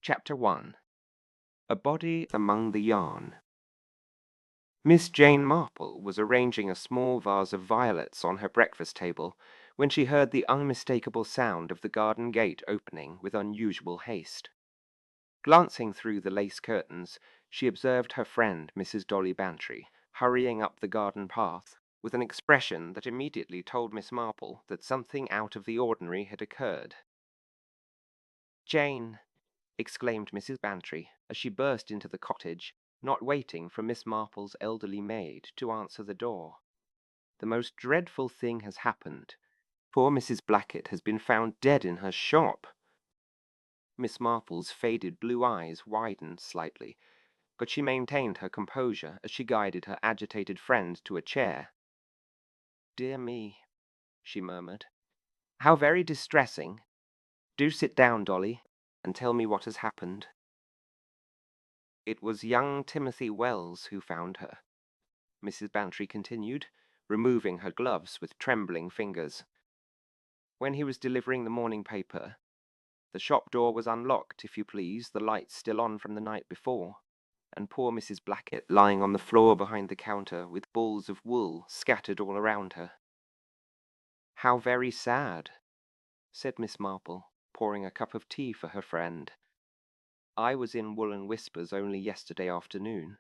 Chapter 1. A Body Among the Yarn. Miss Jane Marple was arranging a small vase of violets on her breakfast table when she heard the unmistakable sound of the garden gate opening with unusual haste. Glancing through the lace curtains, she observed her friend, Mrs. Dolly Bantry, hurrying up the garden path with an expression that immediately told Miss Marple that something out of the ordinary had occurred. "Jane!" exclaimed Mrs. Bantry, as she burst into the cottage, not waiting for Miss Marple's elderly maid to answer the door. "The most dreadful thing has happened. Poor Mrs. Blackett has been found dead in her shop." Miss Marple's faded blue eyes widened slightly, but she maintained her composure as she guided her agitated friend to a chair. "Dear me," she murmured. "How very distressing. Do sit down, Dolly, and tell me what has happened." "It was young Timothy Wells who found her," Mrs. Bantry continued, removing her gloves with trembling fingers. "When he was delivering the morning paper. The shop door was unlocked, if you please, the lights still on from the night before, and poor Mrs. Blackett lying on the floor behind the counter with balls of wool scattered all around her." "How very sad," said Miss Marple, pouring a cup of tea for her friend. "I was in Wool & Whispers only yesterday afternoon,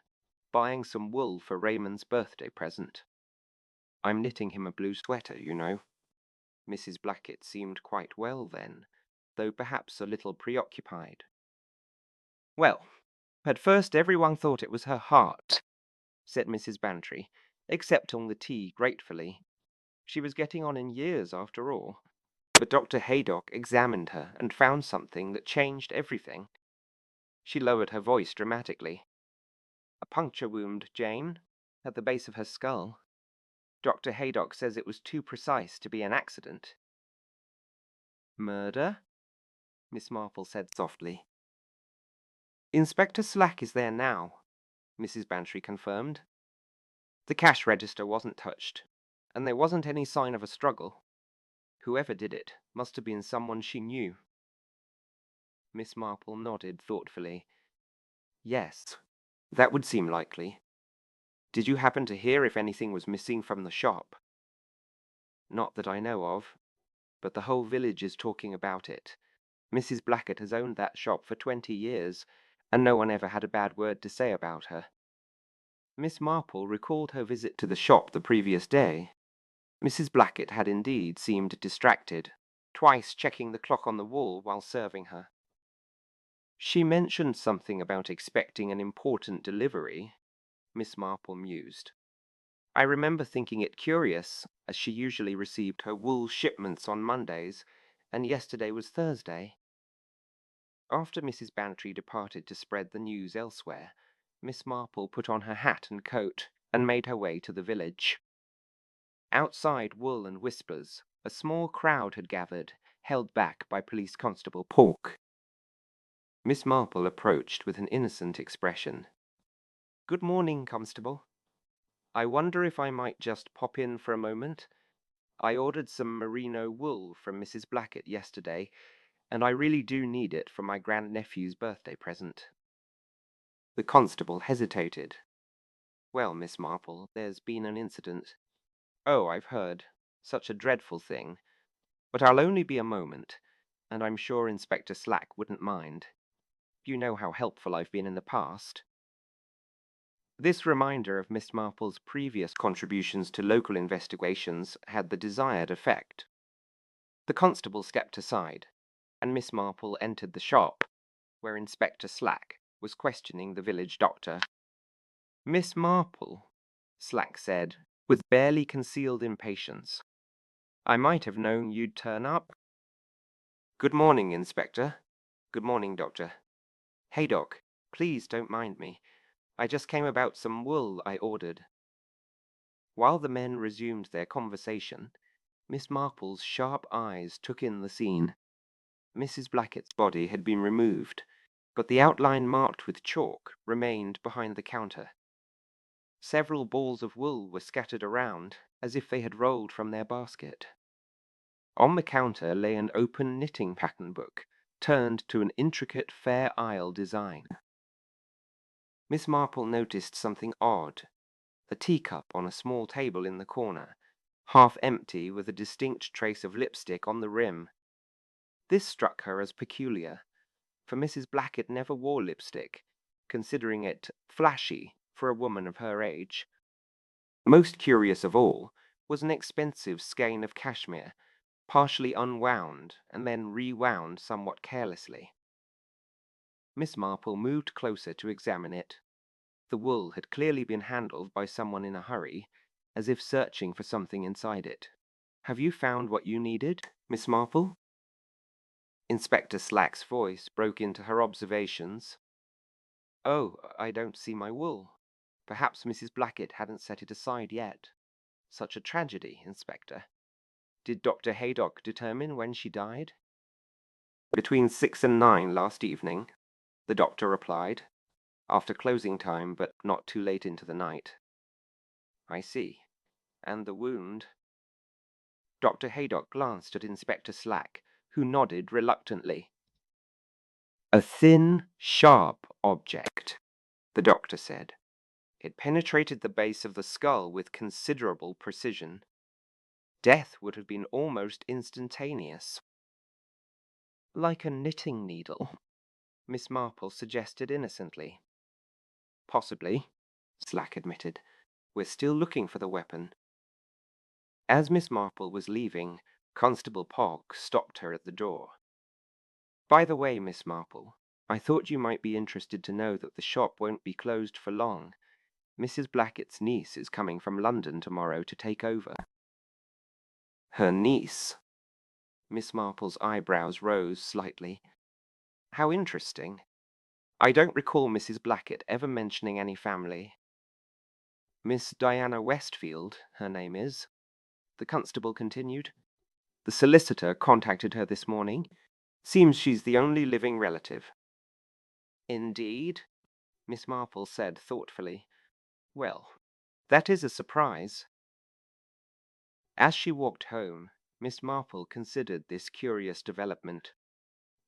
buying some wool for Raymond's birthday present. I'm knitting him a blue sweater, you know." Mrs. Blackett seemed quite well then, though perhaps a little preoccupied. "Well, at first everyone thought it was her heart," said Mrs. Bantry, accepting the tea gratefully. "She was getting on in years after all. But Dr. Haydock examined her and found something that changed everything." She lowered her voice dramatically. "A puncture wound, Jane, at the base of her skull. Dr. Haydock says it was too precise to be an accident." "Murder?" Miss Marple said softly. "Inspector Slack is there now," Mrs. Bantry confirmed. "The cash register wasn't touched, and there wasn't any sign of a struggle. Whoever did it must have been someone she knew." Miss Marple nodded thoughtfully. "Yes, that would seem likely. Did you happen to hear if anything was missing from the shop?" "Not that I know of, but the whole village is talking about it. Mrs. Blackett has owned that shop for 20 years, and no one ever had a bad word to say about her." Miss Marple recalled her visit to the shop the previous day. Mrs. Blackett had indeed seemed distracted, twice checking the clock on the wall while serving her. "She mentioned something about expecting an important delivery," Miss Marple mused. "I remember thinking it curious, as she usually received her wool shipments on Mondays, and yesterday was Thursday." After Mrs. Bantry departed to spread the news elsewhere, Miss Marple put on her hat and coat and made her way to the village. Outside Wool & Whispers, a small crowd had gathered, held back by Police Constable Pork. Miss Marple approached with an innocent expression. "Good morning, Constable. I wonder if I might just pop in for a moment. I ordered some merino wool from Mrs. Blackett yesterday, and I really do need it for my grandnephew's birthday present." The constable hesitated. "Well, Miss Marple, there's been an incident." "Oh, I've heard. Such a dreadful thing. But I'll only be a moment, and I'm sure Inspector Slack wouldn't mind. You know how helpful I've been in the past." This reminder of Miss Marple's previous contributions to local investigations had the desired effect. The constable stepped aside, and Miss Marple entered the shop, where Inspector Slack was questioning the village doctor. "Miss Marple," Slack said, with barely concealed impatience, "I might have known you'd turn up." "Good morning, Inspector." "Good morning, Doctor." "Hey, Doc, please don't mind me. I just came about some wool I ordered." While the men resumed their conversation, Miss Marple's sharp eyes took in the scene. Mrs. Blackett's body had been removed, but the outline marked with chalk remained behind the counter. Several balls of wool were scattered around, as if they had rolled from their basket. On the counter lay an open knitting pattern book, turned to an intricate Fair Isle design. Miss Marple noticed something odd. A teacup on a small table in the corner, half empty with a distinct trace of lipstick on the rim. This struck her as peculiar, for Mrs. Blackett never wore lipstick, considering it flashy for a woman of her age. Most curious of all was an expensive skein of cashmere, partially unwound and then rewound somewhat carelessly. Miss Marple moved closer to examine it. The wool had clearly been handled by someone in a hurry, as if searching for something inside it. "Have you found what you needed, Miss Marple?" Inspector Slack's voice broke into her observations. "Oh, I don't see my wool. Perhaps Mrs. Blackett hadn't set it aside yet. Such a tragedy, Inspector. Did Dr. Haydock determine when she died?" "Between 6 and 9 last evening," the doctor replied, "after closing time, but not too late into the night." "I see. And the wound?" Dr. Haydock glanced at Inspector Slack, who nodded reluctantly. "A thin, sharp object," the doctor said. "It penetrated the base of the skull with considerable precision. Death would have been almost instantaneous." "Like a knitting needle," Miss Marple suggested innocently. "Possibly," Slack admitted. "We're still looking for the weapon." As Miss Marple was leaving, Constable Pogg stopped her at the door. "By the way, Miss Marple, I thought you might be interested to know that the shop won't be closed for long. Mrs. Blackett's niece is coming from London tomorrow to take over." "Her niece?" Miss Marple's eyebrows rose slightly. "How interesting. I don't recall Mrs. Blackett ever mentioning any family." "Miss Diana Westfield, her name is," the constable continued. "The solicitor contacted her this morning. Seems she's the only living relative." "Indeed?" Miss Marple said thoughtfully. "Well, that is a surprise." As she walked home, Miss Marple considered this curious development.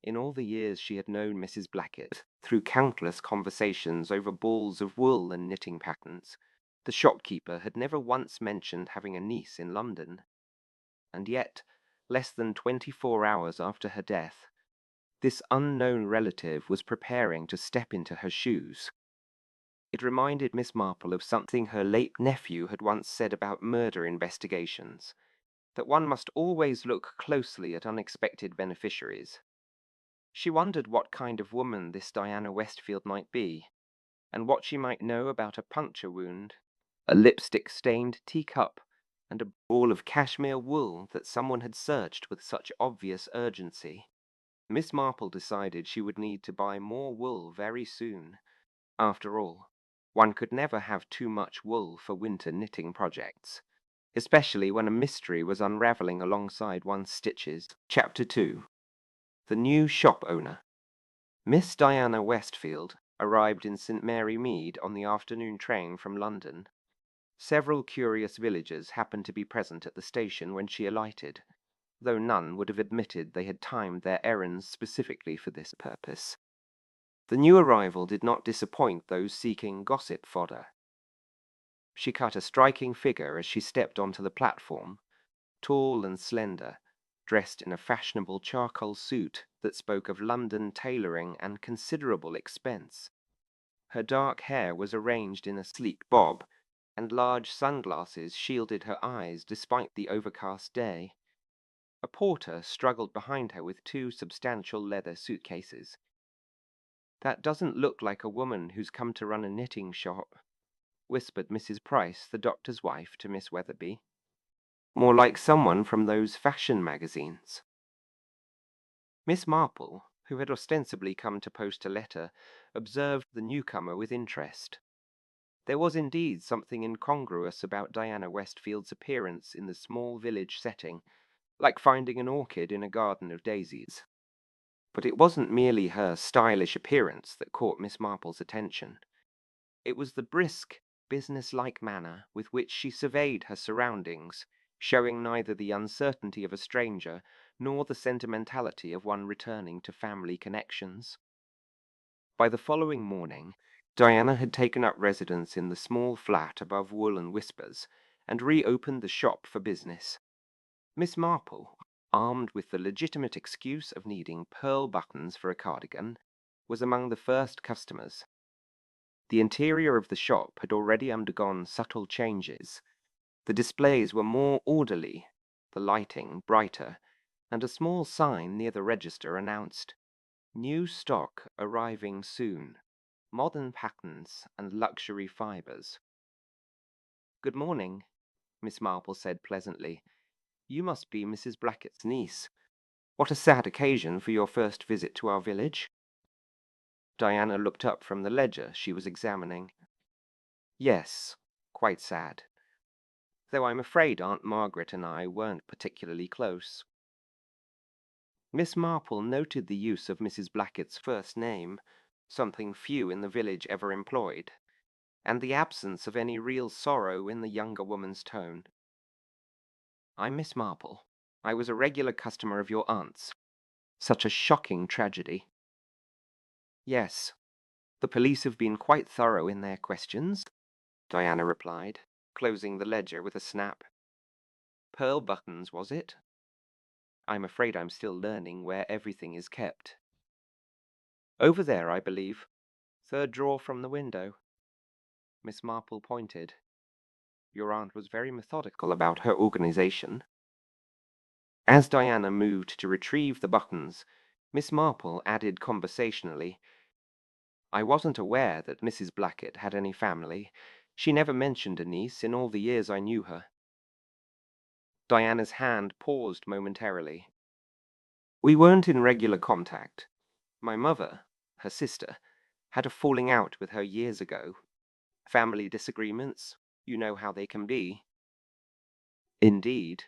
In all the years she had known Mrs. Blackett, through countless conversations over balls of wool and knitting patterns, the shopkeeper had never once mentioned having a niece in London. And yet, less than 24 hours after her death, this unknown relative was preparing to step into her shoes. It reminded Miss Marple of something her late nephew had once said about murder investigations, that one must always look closely at unexpected beneficiaries. She wondered what kind of woman this Diana Westfield might be, and what she might know about a puncture wound, a lipstick-stained teacup, and a ball of cashmere wool that someone had searched with such obvious urgency. Miss Marple decided she would need to buy more wool very soon. After all, one could never have too much wool for winter knitting projects, especially when a mystery was unraveling alongside one's stitches. Chapter 2. The New Shop Owner. Miss Diana Westfield arrived in St. Mary Mead on the afternoon train from London. Several curious villagers happened to be present at the station when she alighted, though none would have admitted they had timed their errands specifically for this purpose. The new arrival did not disappoint those seeking gossip fodder. She cut a striking figure as she stepped onto the platform, tall and slender, dressed in a fashionable charcoal suit that spoke of London tailoring and considerable expense. Her dark hair was arranged in a sleek bob, and large sunglasses shielded her eyes despite the overcast day. A porter struggled behind her with two substantial leather suitcases. "That doesn't look like a woman who's come to run a knitting shop," whispered Mrs. Price, the doctor's wife, to Miss Weatherby. "More like someone from those fashion magazines." Miss Marple, who had ostensibly come to post a letter, observed the newcomer with interest. There was indeed something incongruous about Diana Westfield's appearance in the small village setting, like finding an orchid in a garden of daisies. But it wasn't merely her stylish appearance that caught Miss Marple's attention. It was the brisk, business-like manner with which she surveyed her surroundings, showing neither the uncertainty of a stranger nor the sentimentality of one returning to family connections. By the following morning, Diana had taken up residence in the small flat above Wool and Whispers, and reopened the shop for business. Miss Marple, armed with the legitimate excuse of needing pearl buttons for a cardigan, was among the first customers. The interior of the shop had already undergone subtle changes. The displays were more orderly, the lighting brighter, and a small sign near the register announced, "New stock arriving soon. Modern patterns and luxury fibers." "Good morning," Miss Marple said pleasantly. "You must be Mrs. Blackett's niece. What a sad occasion for your first visit to our village." Diana looked up from the ledger she was examining. "Yes, quite sad. Though I'm afraid Aunt Margaret and I weren't particularly close." Miss Marple noted the use of Mrs. Blackett's first name, something few in the village ever employed, and the absence of any real sorrow in the younger woman's tone. "I'm Miss Marple. I was a regular customer of your aunt's. Such a shocking tragedy." "Yes, the police have been quite thorough in their questions," Diana replied, closing the ledger with a snap. "Pearl buttons, was it? I'm afraid I'm still learning where everything is kept." "Over there, I believe. Third drawer from the window." Miss Marple pointed. Your aunt was very methodical about her organization. As Diana moved to retrieve the buttons, Miss Marple added conversationally, "I wasn't aware that Mrs. Blackett had any family. She never mentioned a niece in all the years I knew her." Diana's hand paused momentarily. "We weren't in regular contact. My mother, her sister, had a falling out with her years ago. Family disagreements, you know how they can be." "Indeed,"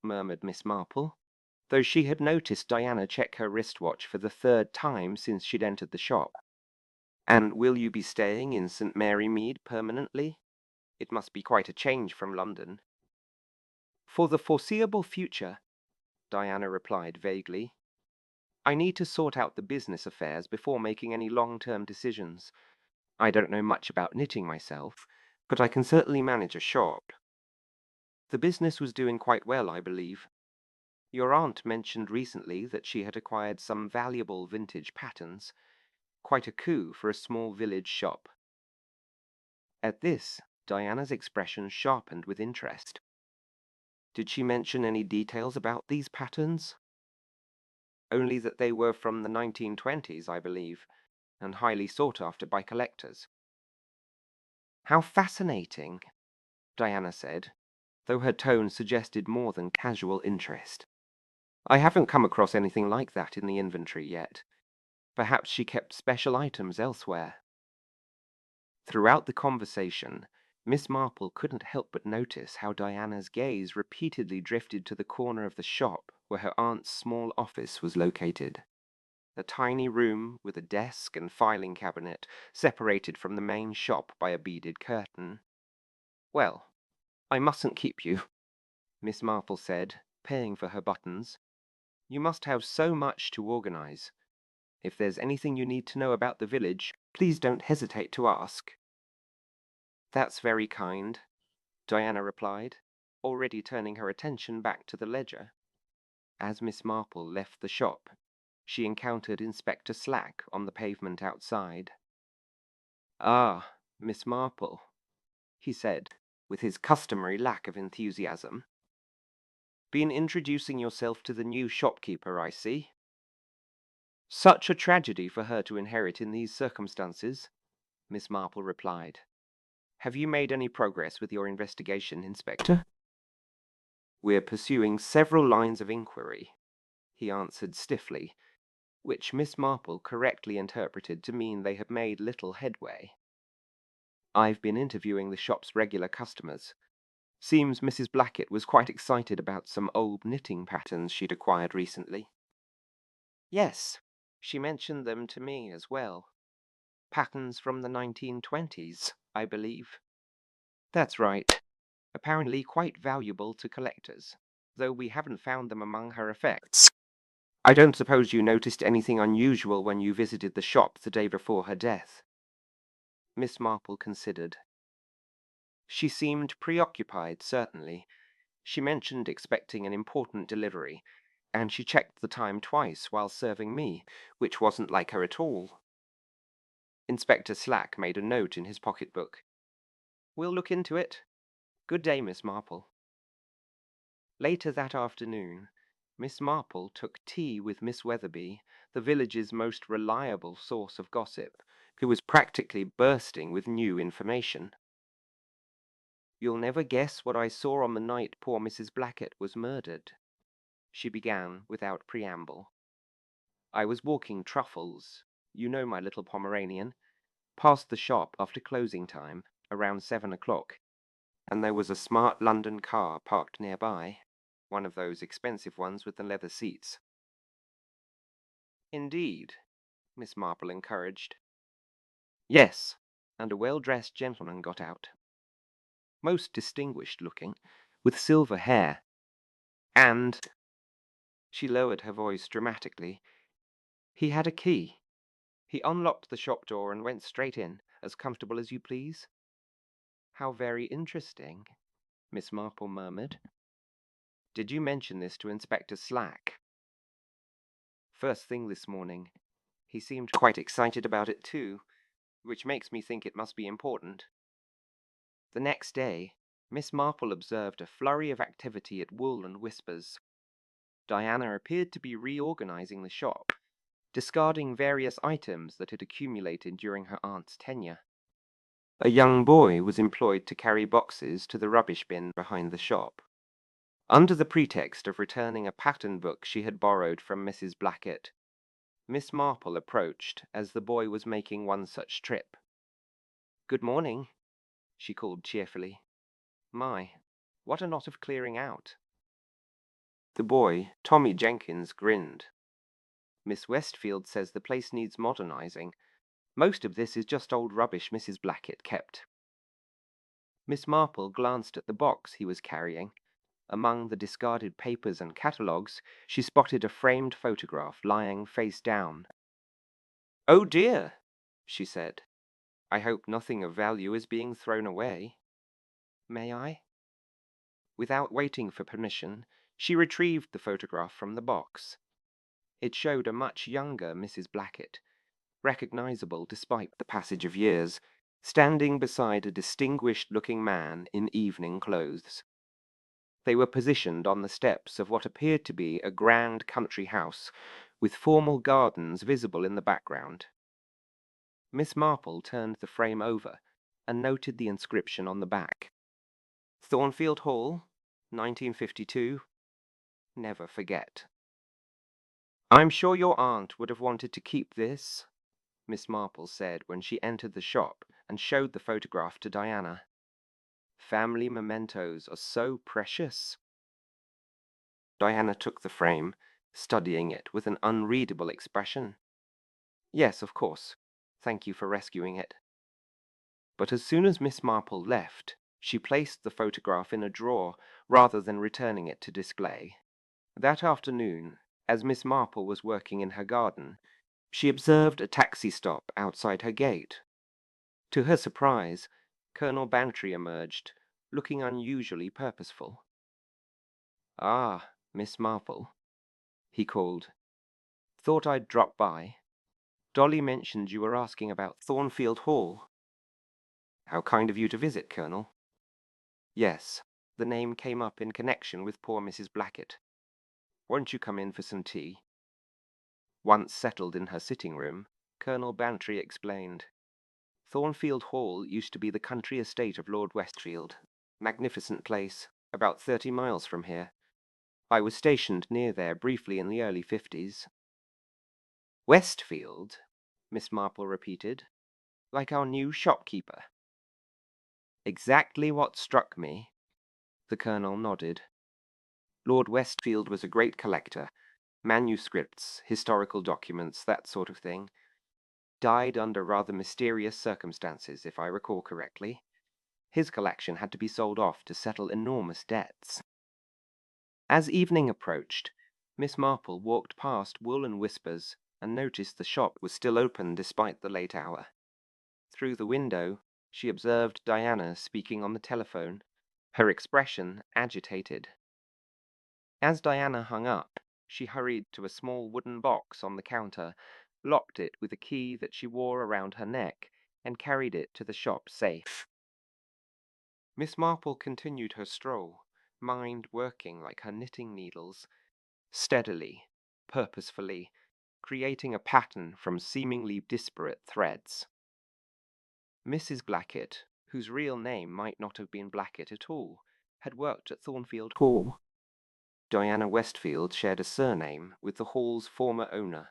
murmured Miss Marple, though she had noticed Diana check her wristwatch for the third time since she'd entered the shop. "And will you be staying in St. Mary Mead permanently? It must be quite a change from London." "For the foreseeable future," Diana replied vaguely. "I need to sort out the business affairs before making any long-term decisions. I don't know much about knitting myself, but I can certainly manage a shop. The business was doing quite well, I believe. Your aunt mentioned recently that she had acquired some valuable vintage patterns. Quite a coup for a small village shop." At this, Diana's expression sharpened with interest. "Did she mention any details about these patterns?" "Only that they were from the 1920s, I believe, and highly sought after by collectors." "How fascinating," Diana said, though her tone suggested more than casual interest. "I haven't come across anything like that in the inventory yet. Perhaps she kept special items elsewhere." Throughout the conversation, Miss Marple couldn't help but notice how Diana's gaze repeatedly drifted to the corner of the shop where her aunt's small office was located. A tiny room with a desk and filing cabinet separated from the main shop by a beaded curtain. "Well, I mustn't keep you," Miss Marple said, paying for her buttons. "You must have so much to organize. If there's anything you need to know about the village, please don't hesitate to ask." "That's very kind," Diana replied, already turning her attention back to the ledger. As Miss Marple left the shop, she encountered Inspector Slack on the pavement outside. "Ah, Miss Marple," he said, with his customary lack of enthusiasm. "Been introducing yourself to the new shopkeeper, I see. Such a tragedy for her to inherit in these circumstances," Miss Marple replied. "Have you made any progress with your investigation, Inspector?" "We're pursuing several lines of inquiry," he answered stiffly, which Miss Marple correctly interpreted to mean they had made little headway. "I've been interviewing the shop's regular customers. Seems Mrs. Blackett was quite excited about some old knitting patterns she'd acquired recently." "Yes, she mentioned them to me as well. Patterns from the 1920s, I believe." "That's right. Apparently quite valuable to collectors." though we haven't found them among her effects. I don't suppose you noticed anything unusual when you visited the shop the day before her death?" Miss Marple considered. She seemed preoccupied, certainly. She mentioned expecting an important delivery, and she checked the time twice while serving me, which wasn't like her at all. Inspector Slack made a note in his pocketbook. "We'll look into it. Good day, Miss Marple." Later that afternoon, Miss Marple took tea with Miss Weatherby, the village's most reliable source of gossip, who was practically bursting with new information. "You'll never guess what I saw on the night poor Mrs. Blackett was murdered," she began without preamble. "I was walking Truffles, you know my little Pomeranian, past the shop after closing time, around 7 o'clock, and there was a smart London car parked nearby, one of those expensive ones with the leather seats." "Indeed?" Miss Marple encouraged. "Yes, and a well-dressed gentleman got out. Most distinguished looking, with silver hair. And," she lowered her voice dramatically, "he had a key. He unlocked the shop door and went straight in, as comfortable as you please." "How very interesting," Miss Marple murmured. "Did you mention this to Inspector Slack?" "First thing this morning. He seemed quite excited about it too, which makes me think it must be important." The next day, Miss Marple observed a flurry of activity at Wool and Whispers. Diana appeared to be reorganizing the shop, discarding various items that had accumulated during her aunt's tenure. A young boy was employed to carry boxes to the rubbish bin behind the shop. Under the pretext of returning a pattern book she had borrowed from Mrs. Blackett, Miss Marple approached as the boy was making one such trip. "Good morning," she called cheerfully. "My, what a lot of clearing out." The boy, Tommy Jenkins, grinned. "Miss Westfield says the place needs modernizing. Most of this is just old rubbish Mrs. Blackett kept." Miss Marple glanced at the box he was carrying. Among the discarded papers and catalogues, she spotted a framed photograph lying face down. "Oh dear," she said. "I hope nothing of value is being thrown away. May I?" Without waiting for permission, she retrieved the photograph from the box. It showed a much younger Mrs. Blackett, recognizable despite the passage of years, standing beside a distinguished-looking man in evening clothes. They were positioned on the steps of what appeared to be a grand country house, with formal gardens visible in the background. Miss Marple turned the frame over and noted the inscription on the back. "Thornfield Hall, 1952. Never forget." "I'm sure your aunt would have wanted to keep this," Miss Marple said when she entered the shop and showed the photograph to Diana. "Family mementos are so precious." Diana took the frame, studying it with an unreadable expression. "Yes, of course. Thank you for rescuing it." But as soon as Miss Marple left, she placed the photograph in a drawer rather than returning it to display. That afternoon, as Miss Marple was working in her garden, she observed a taxi stop outside her gate. To her surprise, Colonel Bantry emerged, looking unusually purposeful. "Ah, Miss Marple," he called. "Thought I'd drop by. Dolly mentioned you were asking about Thornfield Hall." "How kind of you to visit, Colonel." "Yes, the name came up in connection with poor Mrs. Blackett. Won't you come in for some tea?" Once settled in her sitting room, Colonel Bantry explained. "Thornfield Hall used to be the country estate of Lord Westfield. Magnificent place, about 30 miles from here. I was stationed near there briefly in the early 50s. "Westfield?" Miss Marple repeated. "Like our new shopkeeper?" "Exactly what struck me." The Colonel nodded. "Lord Westfield was a great collector. Manuscripts, historical documents, that sort of thing. Died under rather mysterious circumstances, if I recall correctly. His collection had to be sold off to settle enormous debts." As evening approached, Miss Marple walked past Wool and Whispers and noticed the shop was still open despite the late hour. Through the window, she observed Diana speaking on the telephone, her expression agitated. As Diana hung up, she hurried to a small wooden box on the counter, locked it with a key that she wore around her neck, and carried it to the shop safe. Miss Marple continued her stroll, mind working like her knitting needles, steadily, purposefully, creating a pattern from seemingly disparate threads. Mrs. Blackett, whose real name might not have been Blackett at all, had worked at Thornfield Hall. Diana Westfield shared a surname with the hall's former owner.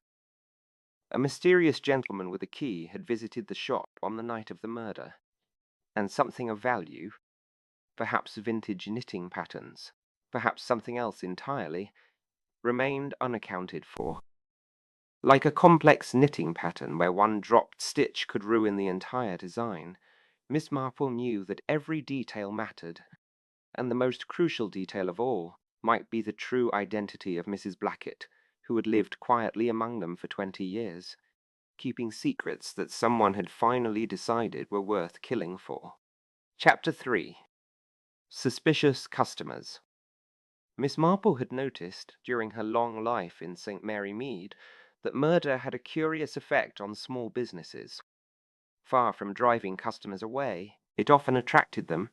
A mysterious gentleman with a key had visited the shop on the night of the murder, and something of value, perhaps vintage knitting patterns, perhaps something else entirely, remained unaccounted for. Like a complex knitting pattern where one dropped stitch could ruin the entire design, Miss Marple knew that every detail mattered, and the most crucial detail of all might be the true identity of Mrs. Blackett, who had lived quietly among them for 20 years, keeping secrets that someone had finally decided were worth killing for. Chapter 3. Suspicious Customers. Miss Marple had noticed, during her long life in St. Mary Mead, that murder had a curious effect on small businesses. Far from driving customers away, it often attracted them.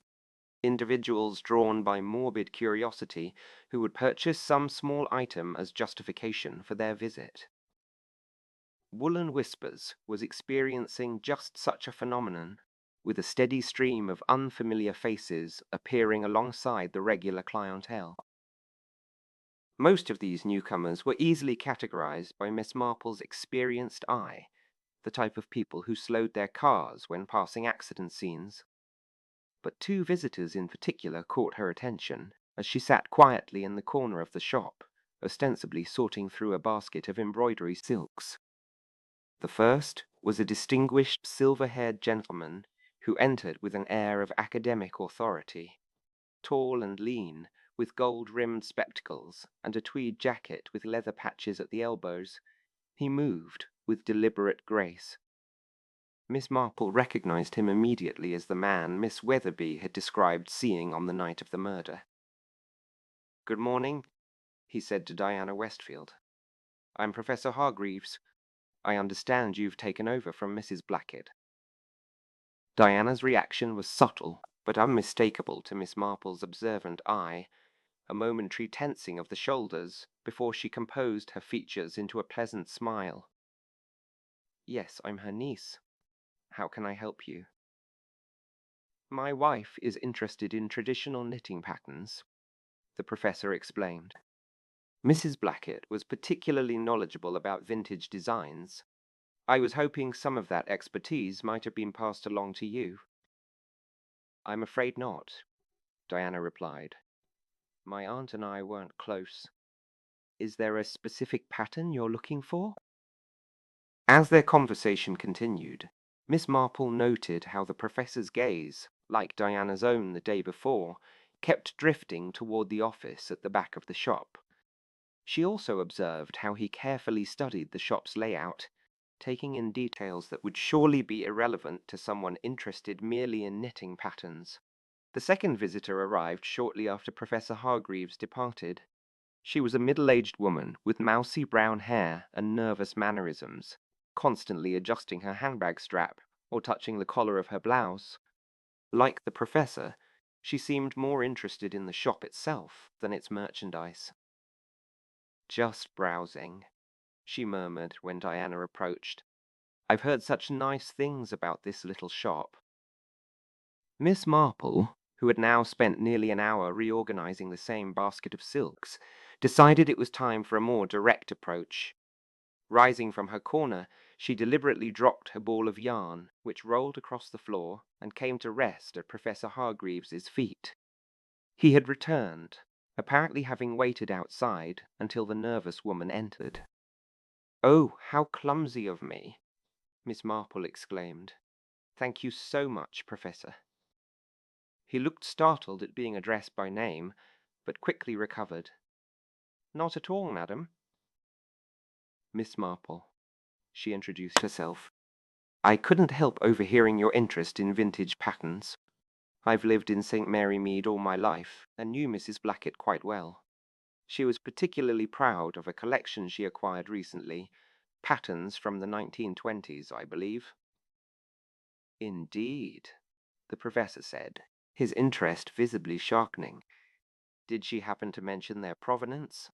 Individuals drawn by morbid curiosity who would purchase some small item as justification for their visit. Woolen Whispers was experiencing just such a phenomenon, with a steady stream of unfamiliar faces appearing alongside the regular clientele. Most of these newcomers were easily categorized by Miss Marple's experienced eye, the type of people who slowed their cars when passing accident scenes. But two visitors in particular caught her attention as she sat quietly in the corner of the shop, ostensibly sorting through a basket of embroidery silks. The first was a distinguished silver-haired gentleman who entered with an air of academic authority. Tall and lean, with gold-rimmed spectacles and a tweed jacket with leather patches at the elbows, he moved with deliberate grace. Miss Marple recognized him immediately as the man Miss Weatherby had described seeing on the night of the murder. "Good morning," he said to Diana Westfield. "I'm Professor Hargreaves. I understand you've taken over from Mrs. Blackett." Diana's reaction was subtle, but unmistakable to Miss Marple's observant eye, a momentary tensing of the shoulders before she composed her features into a pleasant smile. "Yes, I'm her niece. How can I help you?" "My wife is interested in traditional knitting patterns," the professor explained. Mrs. Blackett was particularly knowledgeable about vintage designs. I was hoping some of that expertise might have been passed along to you. "I'm afraid not," Diana replied. "My aunt and I weren't close. Is there a specific pattern you're looking for?" As their conversation continued, Miss Marple noted how the professor's gaze, like Diana's own the day before, kept drifting toward the office at the back of the shop. She also observed how he carefully studied the shop's layout, taking in details that would surely be irrelevant to someone interested merely in knitting patterns. The second visitor arrived shortly after Professor Hargreaves departed. She was a middle-aged woman with mousy brown hair and nervous mannerisms, constantly adjusting her handbag strap or touching the collar of her blouse. Like the professor, she seemed more interested in the shop itself than its merchandise. "Just browsing," she murmured when Diana approached. "I've heard such nice things about this little shop." Miss Marple, who had now spent nearly an hour reorganizing the same basket of silks, decided it was time for a more direct approach. Rising from her corner, she deliberately dropped her ball of yarn, which rolled across the floor and came to rest at Professor Hargreaves's feet. He had returned, apparently having waited outside until the nervous woman entered. "Oh, how clumsy of me!" Miss Marple exclaimed. "Thank you so much, Professor." He looked startled at being addressed by name, but quickly recovered. Not at all, madam. Miss Marple, she introduced herself. I couldn't help overhearing your interest in vintage patterns. I've lived in St. Mary Mead all my life and knew Mrs. Blackett quite well. She was particularly proud of a collection she acquired recently, patterns from the 1920s, I believe. Indeed, the professor said, his interest visibly sharpening. Did she happen to mention their provenance?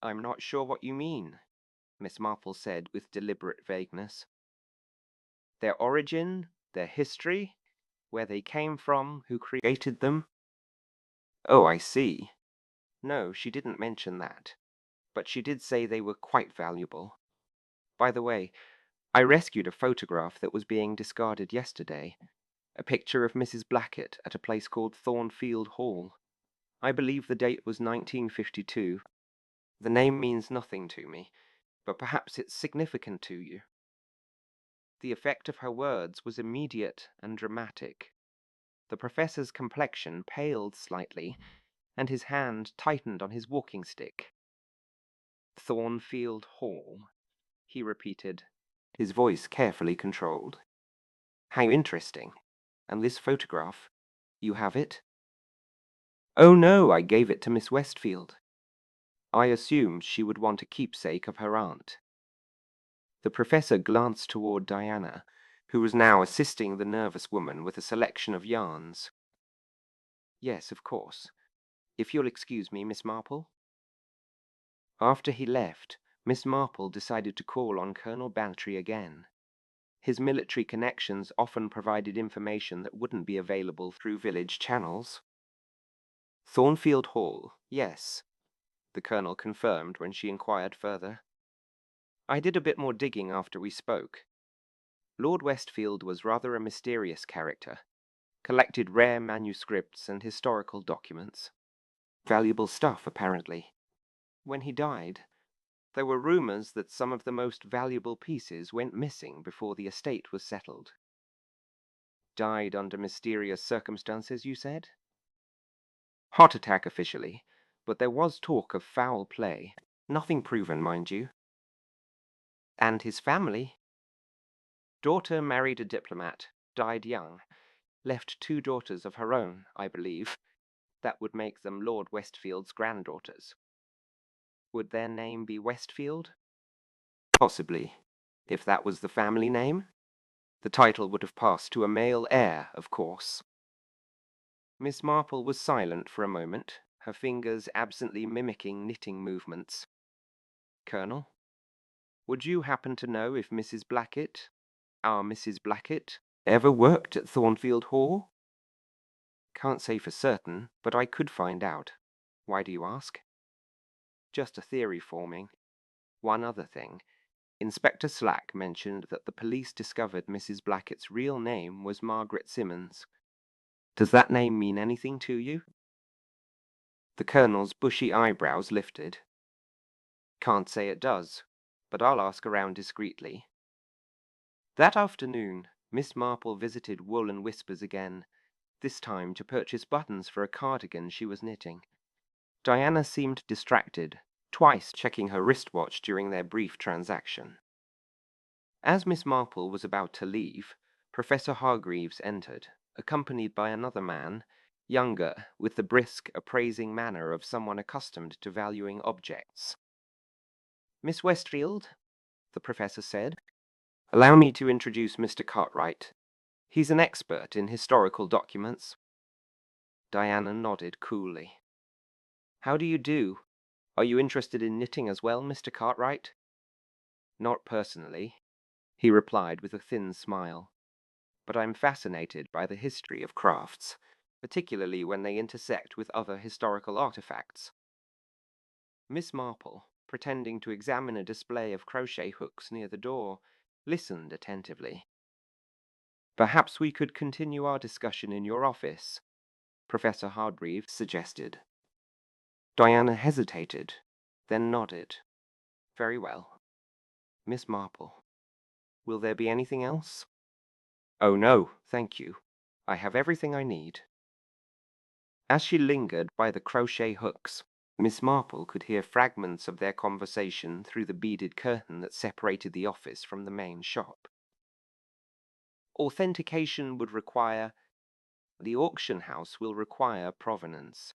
I'm not sure what you mean, Miss Marple said with deliberate vagueness. Their origin, their history, where they came from, who created them? Oh, I see. No, she didn't mention that, but she did say they were quite valuable. By the way, I rescued a photograph that was being discarded yesterday, a picture of Mrs. Blackett at a place called Thornfield Hall. I believe the date was 1952. The name means nothing to me, but perhaps it's significant to you. The effect of her words was immediate and dramatic. The professor's complexion paled slightly, and his hand tightened on his walking stick. Thornfield Hall, he repeated, his voice carefully controlled. How interesting. And this photograph, you have it? Oh no, I gave it to Miss Westfield. I assumed she would want a keepsake of her aunt. The professor glanced toward Diana, who was now assisting the nervous woman with a selection of yarns. Yes, of course. If you'll excuse me, Miss Marple. After he left, Miss Marple decided to call on Colonel Bantry again. His military connections often provided information that wouldn't be available through village channels. Thornfield Hall, yes, the colonel confirmed when she inquired further. I did a bit more digging after we spoke. Lord Westfield was rather a mysterious character, collected rare manuscripts and historical documents. Valuable stuff, apparently. When he died, there were rumors that some of the most valuable pieces went missing before the estate was settled. Died under mysterious circumstances, you said? Heart attack officially, but there was talk of foul play. Nothing proven, mind you. And his family? Daughter married a diplomat, died young, left 2 daughters of her own, I believe. That would make them Lord Westfield's granddaughters. Would their name be Westfield? Possibly. If that was the family name, the title would have passed to a male heir, of course. Miss Marple was silent for a moment, her fingers absently mimicking knitting movements. Colonel, would you happen to know if Mrs. Blackett, our Mrs. Blackett, ever worked at Thornfield Hall? Can't say for certain, but I could find out. Why do you ask? Just a theory forming. One other thing. Inspector Slack mentioned that the police discovered Mrs. Blackett's real name was Margaret Simmons. Does that name mean anything to you? The colonel's bushy eyebrows lifted. Can't say it does, but I'll ask around discreetly. That afternoon, Miss Marple visited Wool and Whispers again, this time to purchase buttons for a cardigan she was knitting. Diana seemed distracted, twice checking her wristwatch during their brief transaction. As Miss Marple was about to leave, Professor Hargreaves entered, accompanied by another man, younger, with the brisk, appraising manner of someone accustomed to valuing objects. Miss Westfield, the professor said, allow me to introduce Mr. Cartwright. He's an expert in historical documents. Diana nodded coolly. How do you do? Are you interested in knitting as well, Mr. Cartwright? Not personally, he replied with a thin smile. But I'm fascinated by the history of crafts, particularly when they intersect with other historical artifacts. Miss Marple, pretending to examine a display of crochet hooks near the door, listened attentively. Perhaps we could continue our discussion in your office, Professor Hargreaves suggested. Diana hesitated, then nodded. Very well. Miss Marple, will there be anything else? Oh no, thank you. I have everything I need. As she lingered by the crochet hooks, Miss Marple could hear fragments of their conversation through the beaded curtain that separated the office from the main shop. Authentication would require... The auction house will require provenance.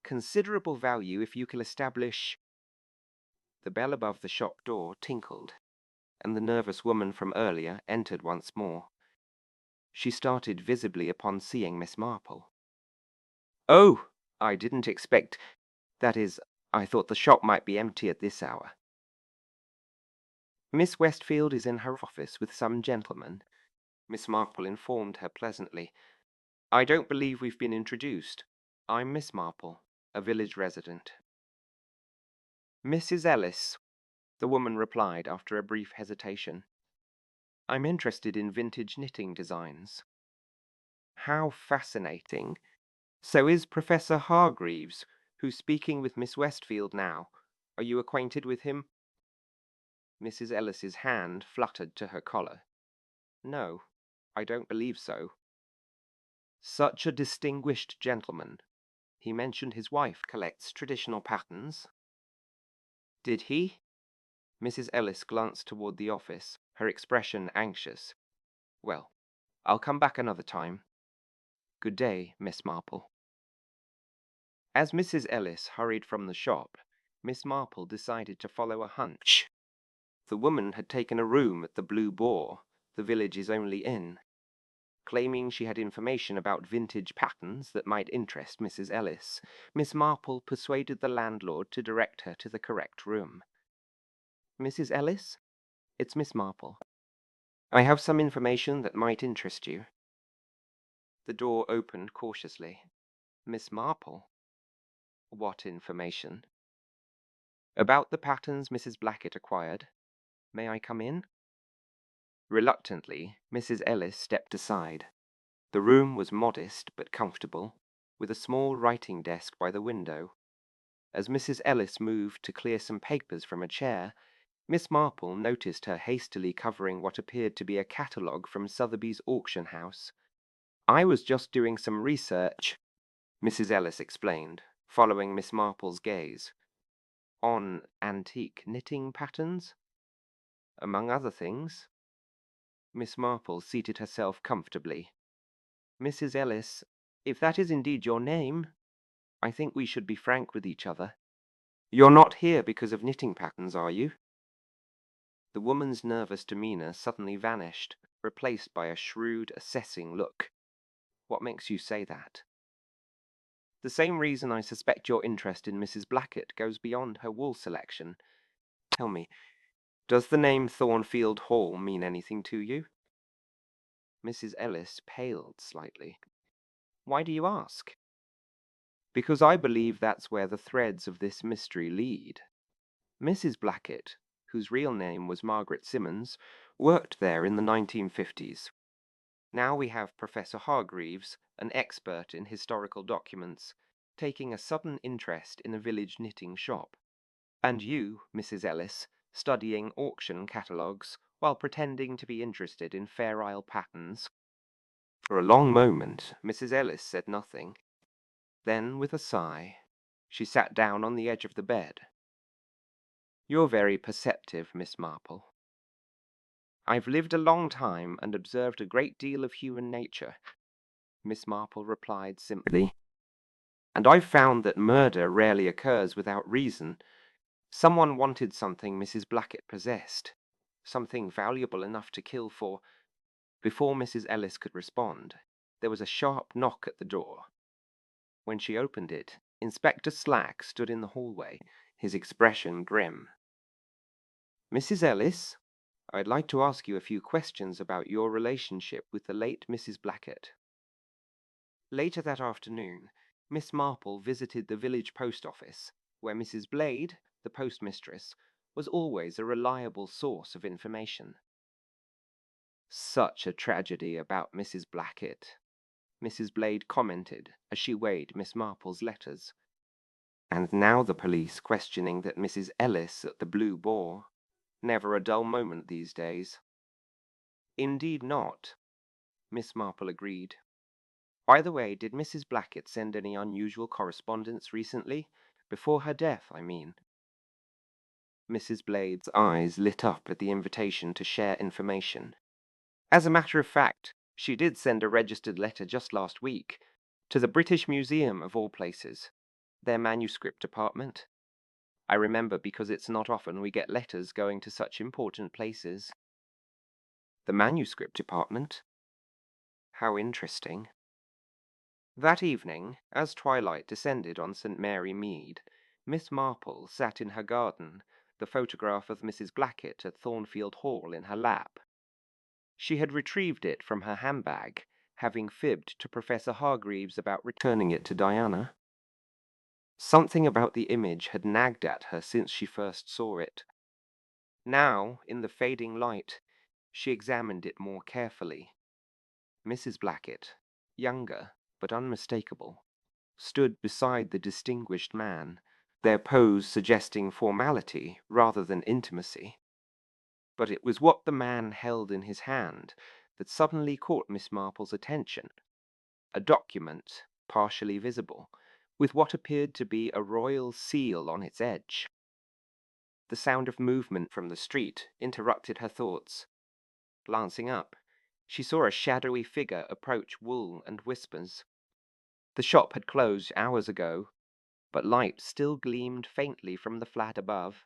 Considerable value if you can establish... The bell above the shop door tinkled, and the nervous woman from earlier entered once more. She started visibly upon seeing Miss Marple. "Oh, I didn't expect... That is, I thought the shop might be empty at this hour." "Miss Westfield is in her office with some gentleman," Miss Marple informed her pleasantly. "I don't believe we've been introduced. I'm Miss Marple, a village resident." "Mrs. Ellis," the woman replied after a brief hesitation. "I'm interested in vintage knitting designs." "How fascinating. So is Professor Hargreaves, who's speaking with Miss Westfield now. Are you acquainted with him?" Mrs. Ellis's hand fluttered to her collar. "No, I don't believe so." "Such a distinguished gentleman. He mentioned his wife collects traditional patterns." "Did he?" Mrs. Ellis glanced toward the office, her expression anxious. "Well, I'll come back another time. Good day, Miss Marple." As Mrs. Ellis hurried from the shop, Miss Marple decided to follow a hunch. The woman had taken a room at the Blue Boar, the village's only inn. Claiming she had information about vintage patterns that might interest Mrs. Ellis, Miss Marple persuaded the landlord to direct her to the correct room. "Mrs. Ellis? It's Miss Marple. I have some information that might interest you." The door opened cautiously. "Miss Marple? What information?" "About the patterns Mrs. Blackett acquired. May I come in?" Reluctantly, Mrs. Ellis stepped aside. The room was modest but comfortable, with a small writing desk by the window. As Mrs. Ellis moved to clear some papers from a chair, Miss Marple noticed her hastily covering what appeared to be a catalogue from Sotheby's auction house. "I was just doing some research," Mrs. Ellis explained, following Miss Marple's gaze. "On antique knitting patterns, among other things." Miss Marple seated herself comfortably. "Mrs. Ellis, if that is indeed your name, I think we should be frank with each other. You're not here because of knitting patterns, are you?" The woman's nervous demeanor suddenly vanished, replaced by a shrewd, assessing look. "What makes you say that?" "The same reason I suspect your interest in Mrs. Blackett goes beyond her wool selection. Tell me, does the name Thornfield Hall mean anything to you?" Mrs. Ellis paled slightly. "Why do you ask?" "Because I believe that's where the threads of this mystery lead. Mrs. Blackett, whose real name was Margaret Simmons, worked there in the 1950s. Now we have Professor Hargreaves, an expert in historical documents, taking a sudden interest in a village knitting shop. And you, Mrs. Ellis, studying auction catalogues while pretending to be interested in Fair Isle patterns." For a long moment, Mrs. Ellis said nothing. Then, with a sigh, she sat down on the edge of the bed. "You're very perceptive, Miss Marple." "I've lived a long time and observed a great deal of human nature," Miss Marple replied simply. "And I've found that murder rarely occurs without reason. Someone wanted something Mrs. Blackett possessed, something valuable enough to kill for." Before Mrs. Ellis could respond, there was a sharp knock at the door. When she opened it, Inspector Slack stood in the hallway, his expression grim. "Mrs. Ellis, I'd like to ask you a few questions about your relationship with the late Mrs. Blackett." Later that afternoon, Miss Marple visited the village post office, where Mrs. Blade, the postmistress, was always a reliable source of information. "Such a tragedy about Mrs. Blackett," Mrs. Blade commented as she weighed Miss Marple's letters. "And now the police questioning that Mrs. Ellis at the Blue Boar. Never a dull moment these days." "Indeed not," Miss Marple agreed. "By the way, did Mrs. Blackett send any unusual correspondence recently? Before her death, I mean. Mrs. Blade's eyes lit up at the invitation to share information. As a matter of fact, she did send a registered letter just last week, to the British Museum of all places, their manuscript department. I remember because it's not often we get letters going to such important places. The manuscript department? How interesting. That evening, as twilight descended on St. Mary Mead, Miss Marple sat in her garden, the photograph of Mrs. Blackett at Thornfield Hall in her lap. She had retrieved it from her handbag, having fibbed to Professor Hargreaves about returning it to Diana. Something about the image had nagged at her since she first saw it. Now, in the fading light, she examined it more carefully. Mrs. Blackett, younger but unmistakable, stood beside the distinguished man, their pose suggesting formality rather than intimacy. But it was what the man held in his hand that suddenly caught Miss Marple's attention. A document, partially visible, with what appeared to be a royal seal on its edge. The sound of movement from the street interrupted her thoughts. Glancing up, she saw a shadowy figure approach Wool and Whispers. The shop had closed hours ago, but light still gleamed faintly from the flat above.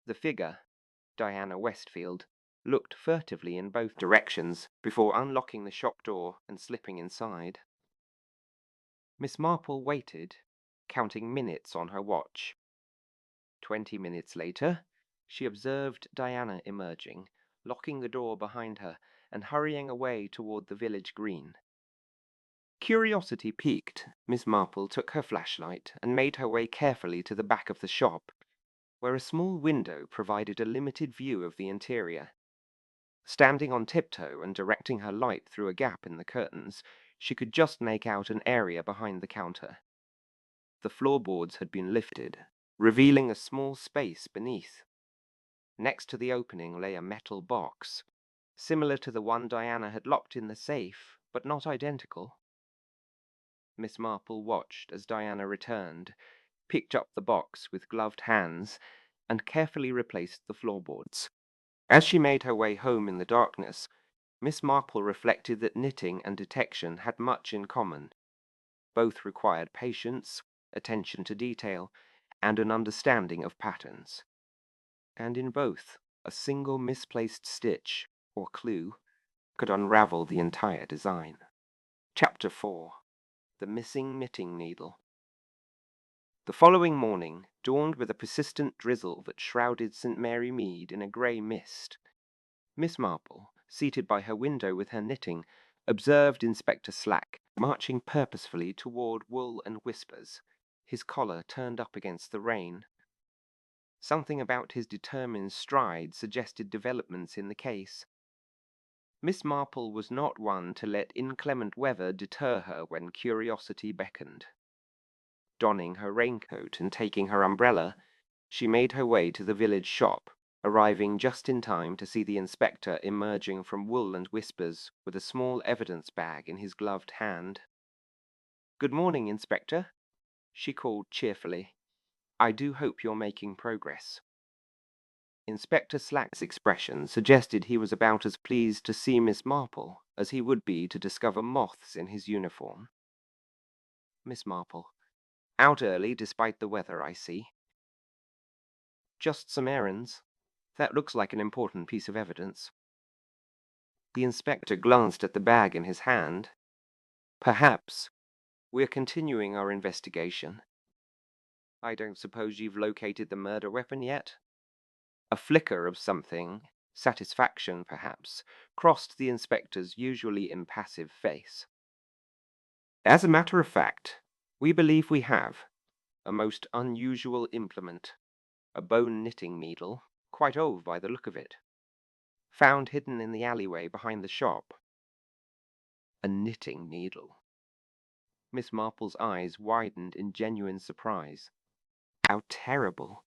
The figure, Diana Westfield, looked furtively in both directions before unlocking the shop door and slipping inside. Miss Marple waited, counting minutes on her watch. 20 minutes later, she observed Diana emerging, locking the door behind her and hurrying away toward the village green. Curiosity piqued, Miss Marple took her flashlight and made her way carefully to the back of the shop, where a small window provided a limited view of the interior. Standing on tiptoe and directing her light through a gap in the curtains, she could just make out an area behind the counter. The floorboards had been lifted, revealing a small space beneath. Next to the opening lay a metal box, similar to the one Diana had locked in the safe, but not identical. Miss Marple watched as Diana returned, picked up the box with gloved hands, and carefully replaced the floorboards. As she made her way home in the darkness, Miss Marple reflected that knitting and detection had much in common. Both required patience, attention to detail, and an understanding of patterns. And in both, a single misplaced stitch, or clue, could unravel the entire design. Chapter 4. The Missing Knitting Needle. The following morning dawned with a persistent drizzle that shrouded St. Mary Mead in a grey mist. Miss Marple, seated by her window with her knitting, observed Inspector Slack marching purposefully toward Wool and Whispers, his collar turned up against the rain. Something about his determined stride suggested developments in the case. Miss Marple was not one to let inclement weather deter her when curiosity beckoned. Donning her raincoat and taking her umbrella, she made her way to the village shop, arriving just in time to see the inspector emerging from Wool and Whispers with a small evidence bag in his gloved hand. "Good morning, Inspector," she called cheerfully. "I do hope you're making progress." Inspector Slack's expression suggested he was about as pleased to see Miss Marple as he would be to discover moths in his uniform. Miss Marple: "Out early despite the weather, I see." "Just some errands. That looks like an important piece of evidence." The inspector glanced at the bag in his hand. "Perhaps. We're continuing our investigation." "I don't suppose you've located the murder weapon yet?" A flicker of something, satisfaction perhaps, crossed the inspector's usually impassive face. "As a matter of fact, we believe we have. A most unusual implement. A bone knitting needle, quite old by the look of it. Found hidden in the alleyway behind the shop." A knitting needle. Miss Marple's eyes widened in genuine surprise. How terrible!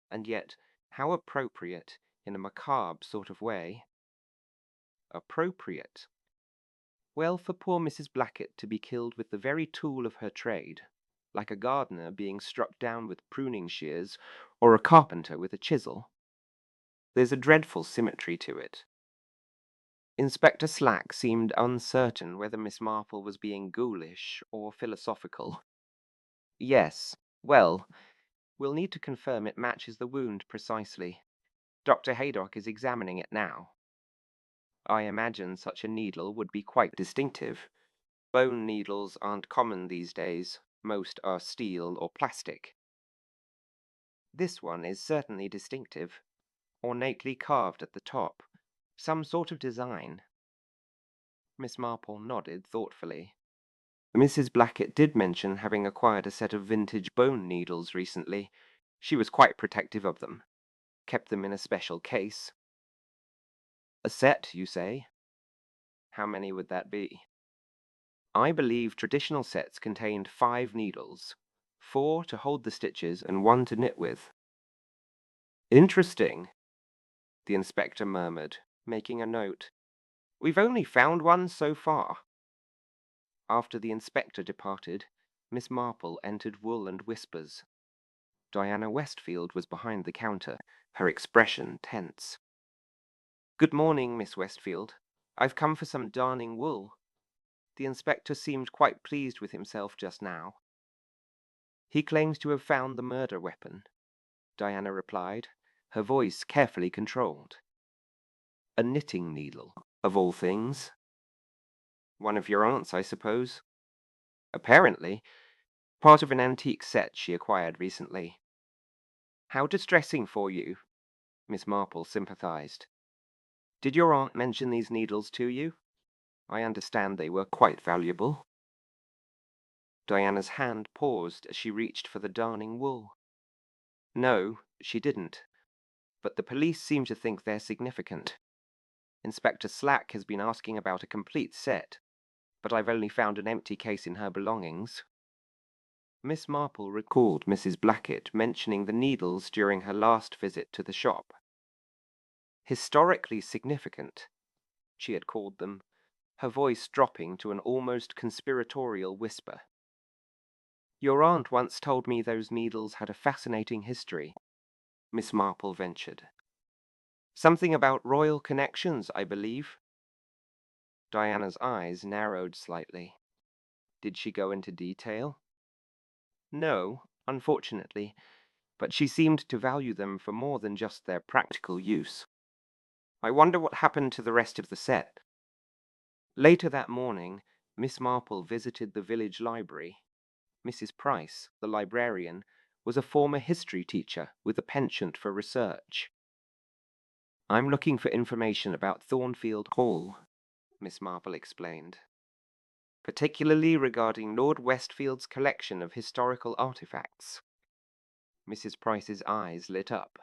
And yet, how appropriate, in a macabre sort of way. Appropriate. Well for poor Mrs. Blackett to be killed with the very tool of her trade. like a gardener being struck down with pruning shears or a carpenter with a chisel. There's a dreadful symmetry to it. Inspector Slack seemed uncertain whether Miss Marple was being ghoulish or philosophical. Yes, well, we'll need to confirm it matches the wound precisely. Dr. Haydock is examining it now. I imagine such a needle would be quite distinctive. Bone needles aren't common these days. Most are steel or plastic. This one is certainly distinctive, ornately carved at the top. Some sort of design. Miss Marple nodded thoughtfully. Mrs. Blackett did mention having acquired a set of vintage bone needles recently. She was quite protective of them. Kept them in a special case. A set, you say? How many would that be? I believe traditional sets contained 5 needles, 4 to hold the stitches and 1 to knit with. Interesting, the inspector murmured, making a note. We've only found one so far. After the inspector departed, Miss Marple entered Wool and Whispers. Diana Westfield was behind the counter, her expression tense. Good morning, Miss Westfield. I've come for some darning wool. The inspector seemed quite pleased with himself just now. He claims to have found the murder weapon, Diana replied, her voice carefully controlled. A knitting needle, of all things. One of your aunt's, I suppose. Apparently, part of an antique set she acquired recently. How distressing for you, Miss Marple sympathized. Did your aunt mention these needles to you? I understand they were quite valuable. Diana's hand paused as she reached for the darning wool. No, she didn't. But the police seem to think they're significant. Inspector Slack has been asking about a complete set, but I've only found an empty case in her belongings. Miss Marple recalled Mrs. Blackett mentioning the needles during her last visit to the shop. Historically significant, she had called them, her voice dropping to an almost conspiratorial whisper. Your aunt once told me those needles had a fascinating history, Miss Marple ventured. Something about royal connections, I believe. Diana's eyes narrowed slightly. Did she go into detail? No, unfortunately, but she seemed to value them for more than just their practical use. I wonder what happened to the rest of the set. Later that morning, Miss Marple visited the village library. Mrs. Price, the librarian, was a former history teacher with a penchant for research. I'm looking for information about Thornfield Hall, Miss Marple explained, particularly regarding Lord Westfield's collection of historical artifacts. Mrs. Price's eyes lit up.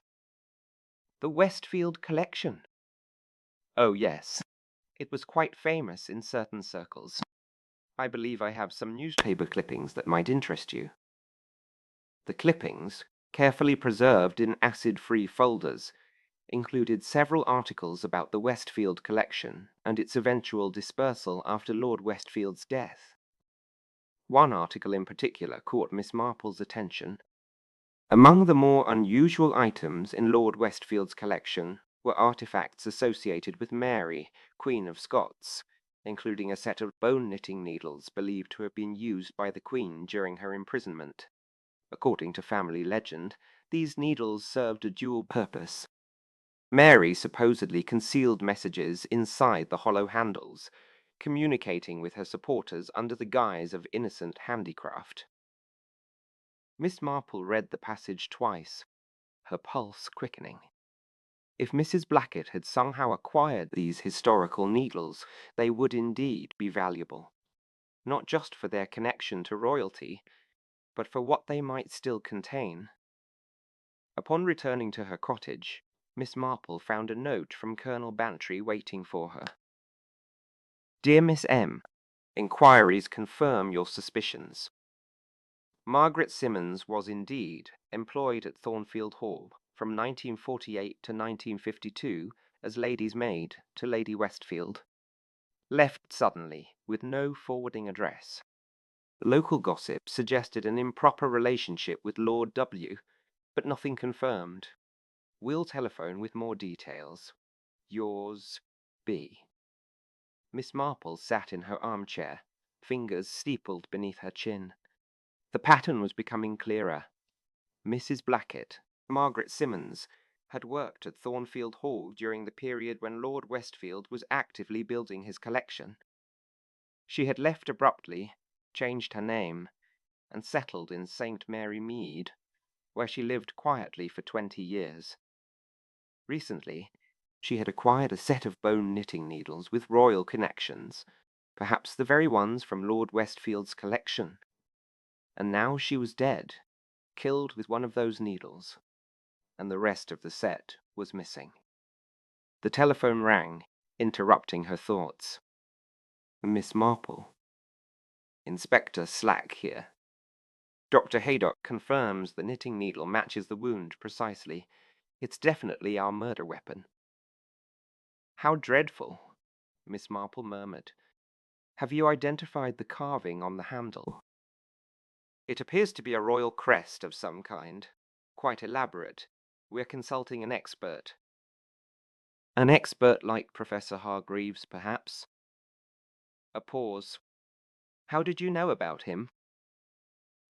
The Westfield collection? Oh, yes. It was quite famous in certain circles. I believe I have some newspaper clippings that might interest you. The clippings, carefully preserved in acid-free folders, included several articles about the Westfield collection and its eventual dispersal after Lord Westfield's death. One article in particular caught Miss Marple's attention. Among the more unusual items in Lord Westfield's collection were artifacts associated with Mary, Queen of Scots, including a set of bone-knitting needles believed to have been used by the Queen during her imprisonment. According to family legend, these needles served a dual purpose. Mary supposedly concealed messages inside the hollow handles, communicating with her supporters under the guise of innocent handicraft. Miss Marple read the passage twice, her pulse quickening. If Mrs. Blackett had somehow acquired these historical needles, they would indeed be valuable, not just for their connection to royalty, but for what they might still contain. Upon returning to her cottage, Miss Marple found a note from Colonel Bantry waiting for her. Dear Miss M., inquiries confirm your suspicions. Margaret Simmons was indeed employed at Thornfield Hall from 1948 to 1952 as lady's maid to Lady Westfield. Left suddenly, with no forwarding address. Local gossip suggested an improper relationship with Lord W, but nothing confirmed. We'll telephone with more details. Yours, B. Miss Marple sat in her armchair, fingers steepled beneath her chin. The pattern was becoming clearer. Mrs. Blackett, Margaret Simmons, had worked at Thornfield Hall during the period when Lord Westfield was actively building his collection. She had left abruptly, changed her name, and settled in St. Mary Mead, where she lived quietly for 20 years. Recently, she had acquired a set of bone knitting needles with royal connections, perhaps the very ones from Lord Westfield's collection. And now she was dead, killed with one of those needles, and the rest of the set was missing. The telephone rang, interrupting her thoughts. Miss Marple. Inspector Slack here. Dr. Haydock confirms the knitting needle matches the wound precisely. It's definitely our murder weapon. How dreadful, Miss Marple murmured. Have you identified the carving on the handle? It appears to be a royal crest of some kind. Quite elaborate. We're consulting an expert. An expert like Professor Hargreaves, perhaps? A pause. How did you know about him?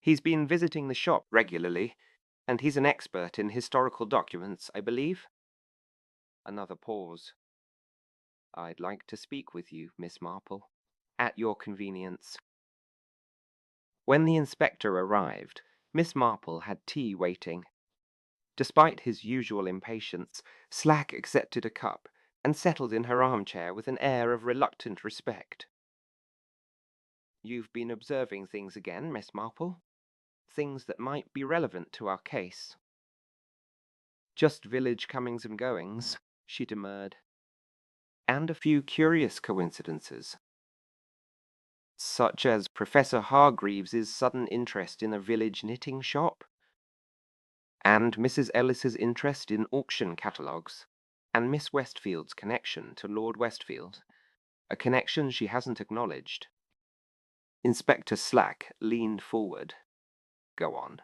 He's been visiting the shop regularly, and he's an expert in historical documents, I believe. Another pause. I'd like to speak with you, Miss Marple, at your convenience. When the inspector arrived, Miss Marple had tea waiting. Despite his usual impatience, Slack accepted a cup and settled in her armchair with an air of reluctant respect. You've been observing things again, Miss Marple? Things that might be relevant to our case. Just village comings and goings, she demurred. And a few curious coincidences. Such as Professor Hargreaves's sudden interest in a village knitting shop, and Mrs. Ellis's interest in auction catalogues, and Miss Westfield's connection to Lord Westfield, a connection she hasn't acknowledged. Inspector Slack leaned forward. Go on.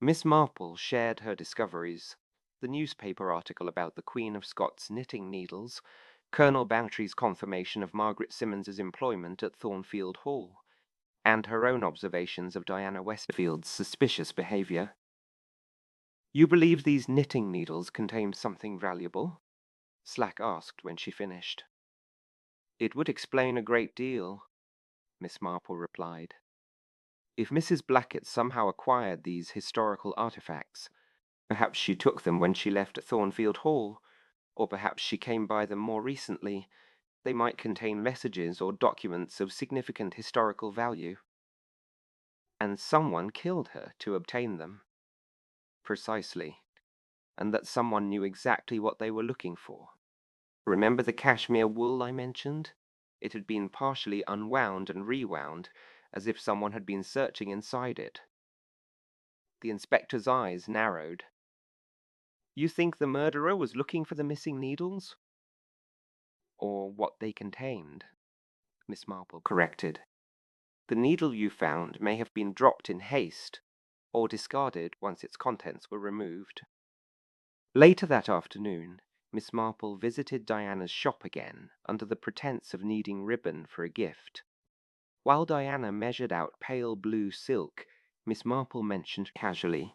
Miss Marple shared her discoveries, the newspaper article about the Queen of Scots knitting needles, Colonel Bantry's confirmation of Margaret Simmons's employment at Thornfield Hall, and her own observations of Diana Westfield's suspicious behavior. You believe these knitting needles contain something valuable? Slack asked when she finished. It would explain a great deal, Miss Marple replied. If Mrs. Blackett somehow acquired these historical artifacts, perhaps she took them when she left Thornfield Hall, or perhaps she came by them more recently. They might contain messages or documents of significant historical value. And someone killed her to obtain them. Precisely. And that someone knew exactly what they were looking for. Remember the cashmere wool I mentioned? It had been partially unwound and rewound, as if someone had been searching inside it. The inspector's eyes narrowed. You think the murderer was looking for the missing needles? Or what they contained, Miss Marple corrected. The needle you found may have been dropped in haste, or discarded once its contents were removed. Later that afternoon, Miss Marple visited Diana's shop again under the pretense of needing ribbon for a gift. While Diana measured out pale blue silk, Miss Marple mentioned casually,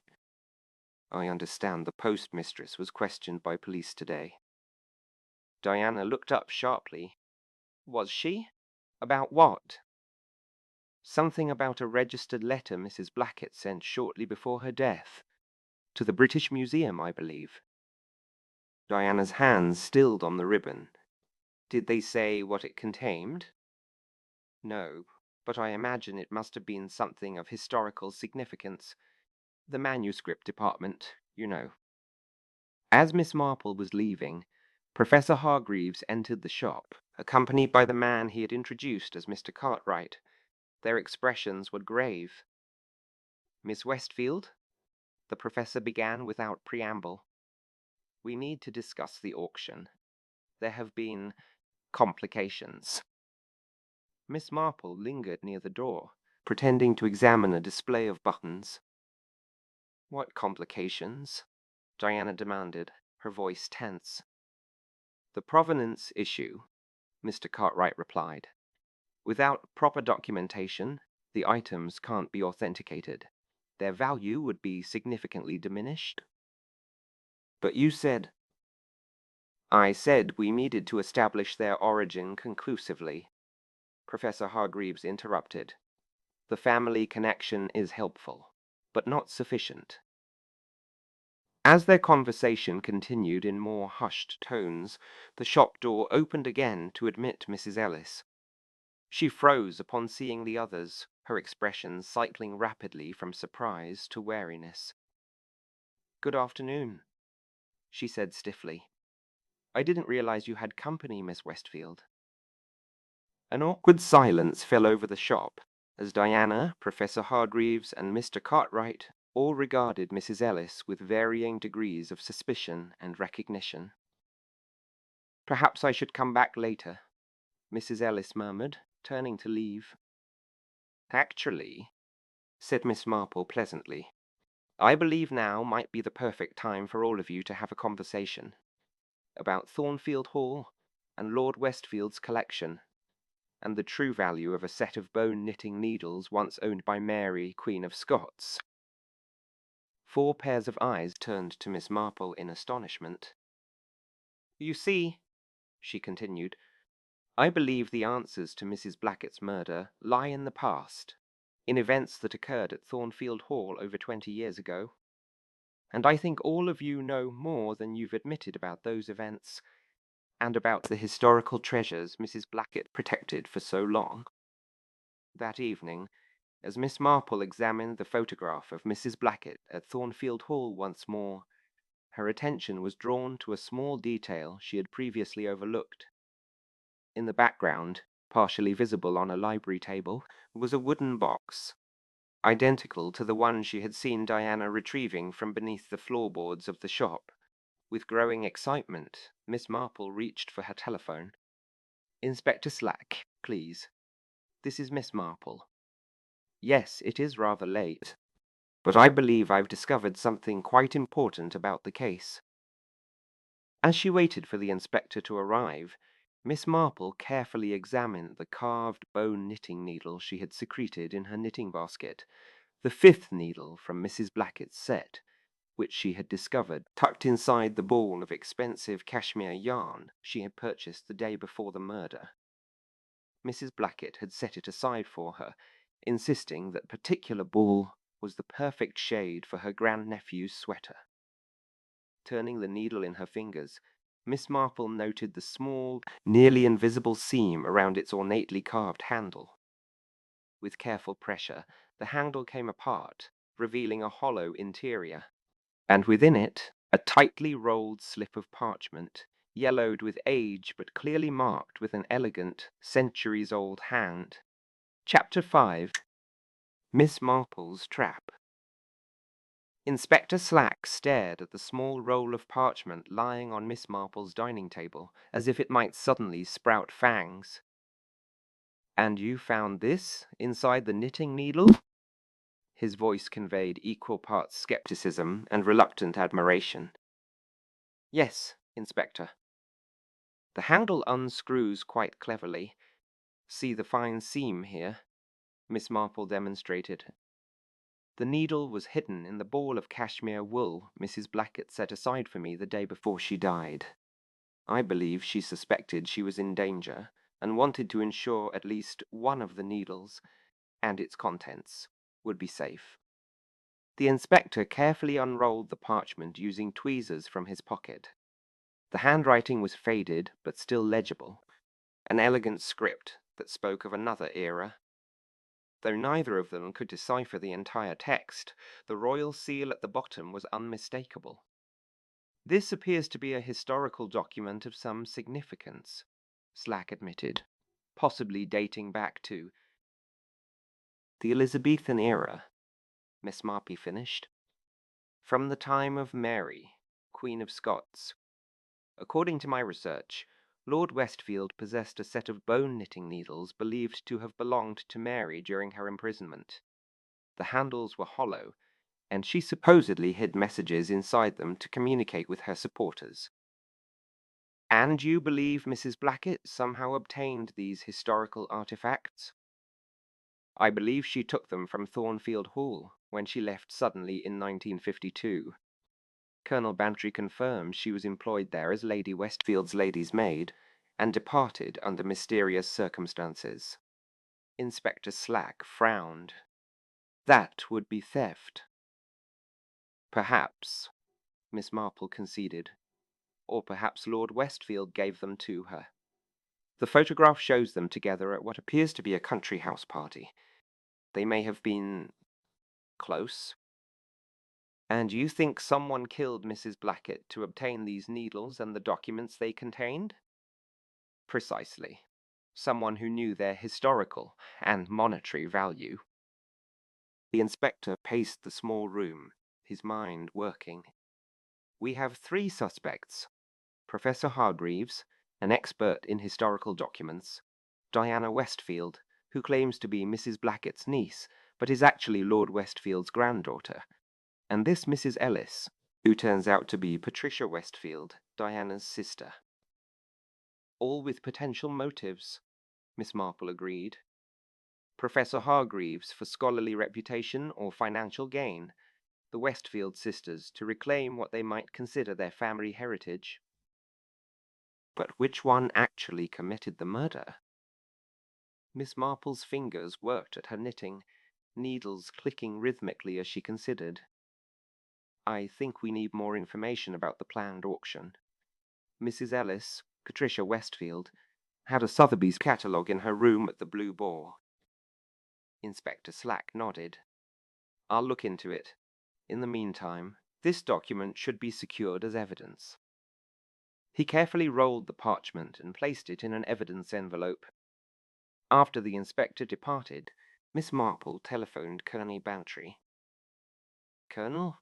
I understand the postmistress was questioned by police today. Diana looked up sharply. Was she? About what? Something about a registered letter Mrs. Blackett sent shortly before her death. To the British Museum, I believe. Diana's hands stilled on the ribbon. Did they say what it contained? No, but I imagine it must have been something of historical significance. The manuscript department, you know. As Miss Marple was leaving, Professor Hargreaves entered the shop, accompanied by the man he had introduced as Mr. Cartwright. Their expressions were grave. Miss Westfield, the professor began without preamble. We need to discuss the auction. There have been complications. Miss Marple lingered near the door, pretending to examine a display of buttons. "What complications?" Diana demanded, her voice tense. "The provenance issue," Mr. Cartwright replied. "Without proper documentation, the items can't be authenticated. Their value would be significantly diminished." "But you said—" "I said we needed to establish their origin conclusively," Professor Hargreaves interrupted. "The family connection is helpful, but not sufficient." As their conversation continued in more hushed tones, the shop door opened again to admit Mrs. Ellis. She froze upon seeing the others, her expression cycling rapidly from surprise to wariness. "Good afternoon," she said stiffly. "I didn't realize you had company, Miss Westfield." An awkward silence fell over the shop as Diana, Professor Hargreaves, and Mr. Cartwright all regarded Mrs. Ellis with varying degrees of suspicion and recognition. "Perhaps I should come back later," Mrs. Ellis murmured, turning to leave. "Actually," said Miss Marple pleasantly, "I believe now might be the perfect time for all of you to have a conversation about Thornfield Hall and Lord Westfield's collection, and the true value of a set of bone-knitting needles once owned by Mary, Queen of Scots." 4 pairs of eyes turned to Miss Marple in astonishment. "You see," she continued, "I believe the answers to Mrs. Blackett's murder lie in the past, in events that occurred at Thornfield Hall over 20 years ago. And I think all of you know more than you've admitted about those events, and about the historical treasures Mrs. Blackett protected for so long." That evening, as Miss Marple examined the photograph of Mrs. Blackett at Thornfield Hall once more, her attention was drawn to a small detail she had previously overlooked. In the background, partially visible on a library table, was a wooden box, identical to the one she had seen Diana retrieving from beneath the floorboards of the shop. With growing excitement, Miss Marple reached for her telephone. "Inspector Slack, please. This is Miss Marple. Yes, it is rather late, but I believe I've discovered something quite important about the case." As she waited for the inspector to arrive, Miss Marple carefully examined the carved bone knitting needle she had secreted in her knitting basket, the 5th needle from Mrs. Blackett's set, which she had discovered tucked inside the ball of expensive cashmere yarn she had purchased the day before the murder. Mrs. Blackett had set it aside for her, insisting that particular ball was the perfect shade for her grandnephew's sweater. Turning the needle in her fingers, Miss Marple noted the small, nearly invisible seam around its ornately carved handle. With careful pressure, the handle came apart, revealing a hollow interior, and within it, a tightly rolled slip of parchment, yellowed with age but clearly marked with an elegant, centuries-old hand. Chapter 5. Miss Marple's Trap. Inspector Slack stared at the small roll of parchment lying on Miss Marple's dining table, as if it might suddenly sprout fangs. "And you found this inside the knitting needle?" His voice conveyed equal parts skepticism and reluctant admiration. "Yes, Inspector. The handle unscrews quite cleverly. See the fine seam here?" Miss Marple demonstrated. "The needle was hidden in the ball of cashmere wool Mrs. Blackett set aside for me the day before she died. I believe she suspected she was in danger and wanted to ensure at least one of the needles and its contents would be safe." The inspector carefully unrolled the parchment using tweezers from his pocket. The handwriting was faded but still legible, an elegant script that spoke of another era. Though neither of them could decipher the entire text, the royal seal at the bottom was unmistakable. "This appears to be a historical document of some significance," Slack admitted, "possibly dating back to—" "The Elizabethan era," Miss Marple finished. "From the time of Mary, Queen of Scots. According to my research, Lord Westfield possessed a set of bone-knitting needles believed to have belonged to Mary during her imprisonment. The handles were hollow, and she supposedly hid messages inside them to communicate with her supporters. And you believe Mrs. Blackett somehow obtained these historical artifacts? I believe she took them from Thornfield Hall when she left suddenly in 1952. Colonel Bantry confirmed she was employed there as Lady Westfield's lady's maid, and departed under mysterious circumstances. Inspector Slack frowned. That would be theft. Perhaps, Miss Marple conceded. Or perhaps Lord Westfield gave them to her. The photograph shows them together at what appears to be a country house party. They may have been close. And you think someone killed Mrs. Blackett to obtain these needles and the documents they contained? Precisely. Someone who knew their historical and monetary value. The inspector paced the small room, his mind working. We have 3 suspects: Professor Hargreaves, an expert in historical documents; Diana Westfield, who claims to be Mrs. Blackett's niece, but is actually Lord Westfield's granddaughter; and this Mrs. Ellis, who turns out to be Patricia Westfield, Diana's sister. All with potential motives, Miss Marple agreed. Professor Hargreaves for scholarly reputation or financial gain, the Westfield sisters to reclaim what they might consider their family heritage. But which one actually committed the murder? Miss Marple's fingers worked at her knitting, needles clicking rhythmically as she considered. I think we need more information about the planned auction. Mrs. Ellis, Patricia Westfield, had a Sotheby's catalogue in her room at the Blue Boar. Inspector Slack nodded. I'll look into it. In the meantime, this document should be secured as evidence. He carefully rolled the parchment and placed it in an evidence envelope. After the inspector departed, Miss Marple telephoned Colonel Bantry. Colonel,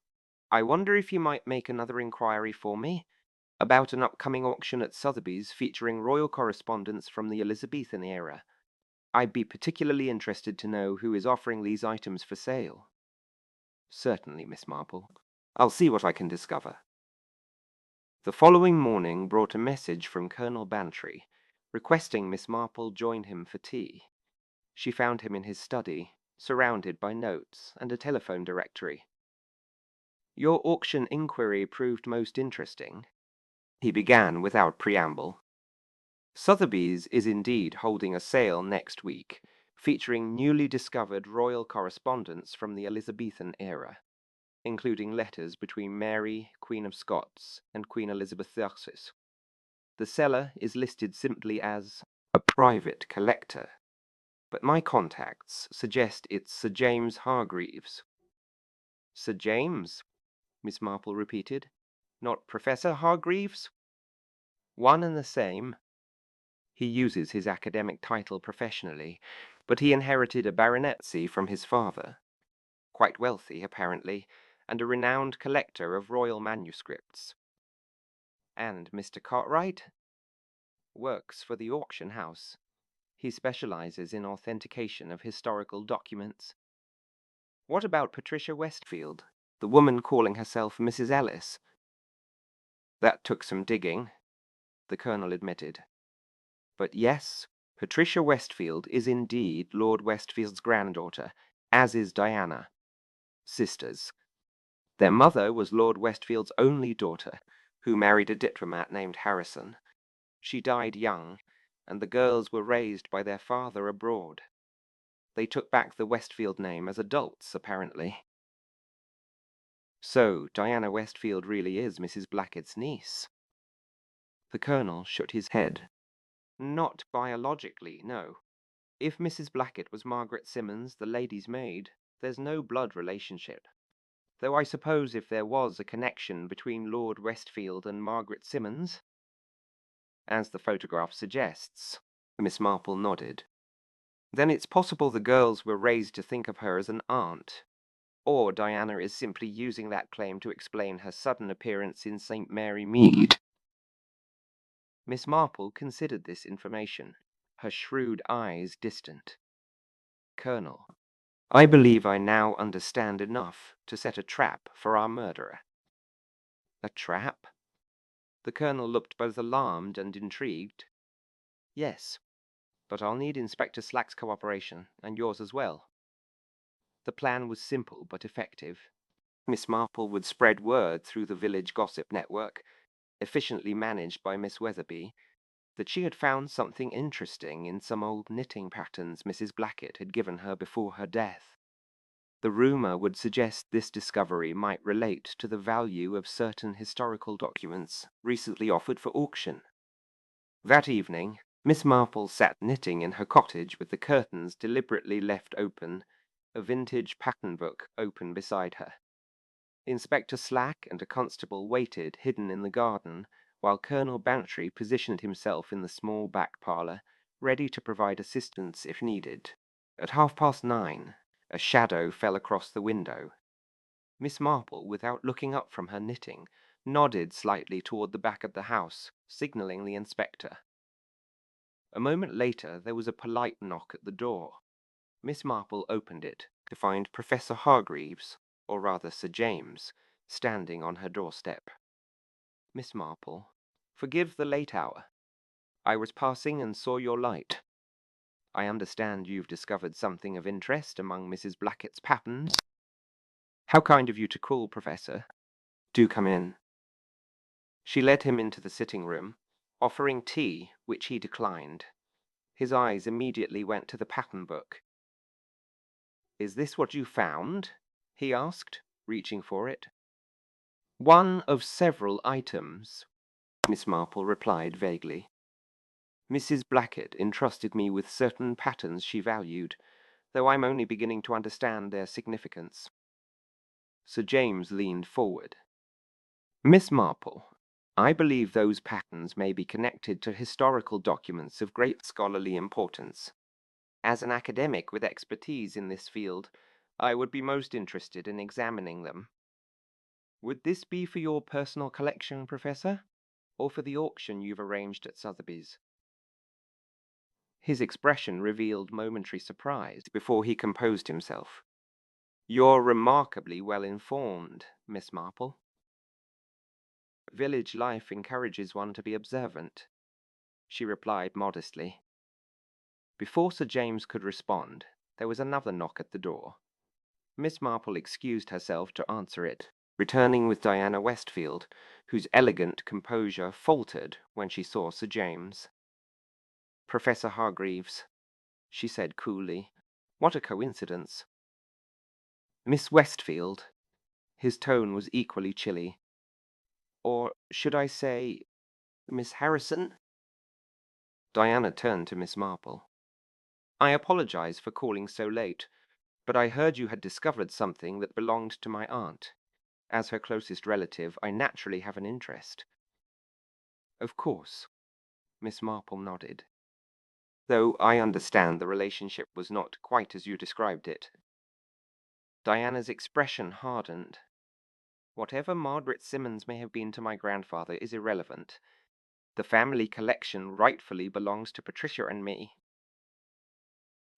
I wonder if you might make another inquiry for me about an upcoming auction at Sotheby's featuring royal correspondence from the Elizabethan era. I'd be particularly interested to know who is offering these items for sale. Certainly, Miss Marple. I'll see what I can discover. The following morning brought a message from Colonel Bantry, requesting Miss Marple join him for tea. She found him in his study, surrounded by notes and a telephone directory. Your auction inquiry proved most interesting. He began without preamble. Sotheby's is indeed holding a sale next week, featuring newly discovered royal correspondence from the Elizabethan era, including letters between Mary, Queen of Scots, and Queen Elizabeth II. The seller is listed simply as a private collector, but my contacts suggest it's Sir James Hargreaves. Sir James? Miss Marple repeated. Not Professor Hargreaves? One and the same. He uses his academic title professionally, but he inherited a baronetcy from his father. Quite wealthy, apparently, and a renowned collector of royal manuscripts. And Mr. Cartwright? Works for the auction house. He specializes in authentication of historical documents. What about Patricia Westfield, the woman calling herself Mrs. Ellis? That took some digging, the colonel admitted. But yes, Patricia Westfield is indeed Lord Westfield's granddaughter, as is Diana. Sisters. Their mother was Lord Westfield's only daughter, who married a diplomat named Harrison. She died young, and the girls were raised by their father abroad. They took back the Westfield name as adults, apparently. So, Diana Westfield really is Mrs. Blackett's niece. The colonel shook his head. Not biologically, no. If Mrs. Blackett was Margaret Simmons, the lady's maid, there's no blood relationship. Though I suppose if there was a connection between Lord Westfield and Margaret Simmons, as the photograph suggests, Miss Marple nodded, then it's possible the girls were raised to think of her as an aunt. Or Diana is simply using that claim to explain her sudden appearance in St. Mary Mead. Miss Marple considered this information, her shrewd eyes distant. Colonel, I believe I now understand enough to set a trap for our murderer. A trap? The colonel looked both alarmed and intrigued. Yes, but I'll need Inspector Slack's cooperation, and yours as well. The plan was simple but effective. Miss Marple would spread word through the village gossip network, efficiently managed by Miss Weatherby, that she had found something interesting in some old knitting patterns Mrs. Blackett had given her before her death. The rumor would suggest this discovery might relate to the value of certain historical documents recently offered for auction. That evening, Miss Marple sat knitting in her cottage with the curtains deliberately left open, a vintage pattern book open beside her. Inspector Slack and a constable waited hidden in the garden, while Colonel Bantry positioned himself in the small back parlour, ready to provide assistance if needed. At 9:30, a shadow fell across the window. Miss Marple, without looking up from her knitting, nodded slightly toward the back of the house, signalling the inspector. A moment later there was a polite knock at the door. Miss Marple opened it to find Professor Hargreaves, or rather Sir James, standing on her doorstep. Miss Marple, forgive the late hour. I was passing and saw your light. I understand you've discovered something of interest among Mrs. Blackett's patterns. How kind of you to call, Professor. Do come in. She led him into the sitting room, offering tea, which he declined. His eyes immediately went to the pattern book. Is this what you found? He asked, reaching for it. One of several items, Miss Marple replied vaguely. Mrs. Blackett entrusted me with certain patterns she valued, though I'm only beginning to understand their significance. Sir James leaned forward. Miss Marple, I believe those patterns may be connected to historical documents of great scholarly importance. As an academic with expertise in this field, I would be most interested in examining them. Would this be for your personal collection, Professor, or for the auction you've arranged at Sotheby's? His expression revealed momentary surprise before he composed himself. You're remarkably well informed, Miss Marple. Village life encourages one to be observant, she replied modestly. Before Sir James could respond, there was another knock at the door. Miss Marple excused herself to answer it, returning with Diana Westfield, whose elegant composure faltered when she saw Sir James. Professor Hargreaves, she said coolly. What a coincidence. Miss Westfield. His tone was equally chilly. Or should I say, Miss Harrison? Diana turned to Miss Marple. I apologize for calling so late, but I heard you had discovered something that belonged to my aunt. As her closest relative, I naturally have an interest. Of course, Miss Marple nodded. Though I understand the relationship was not quite as you described it. Diana's expression hardened. Whatever Margaret Simmons may have been to my grandfather is irrelevant. The family collection rightfully belongs to Patricia and me.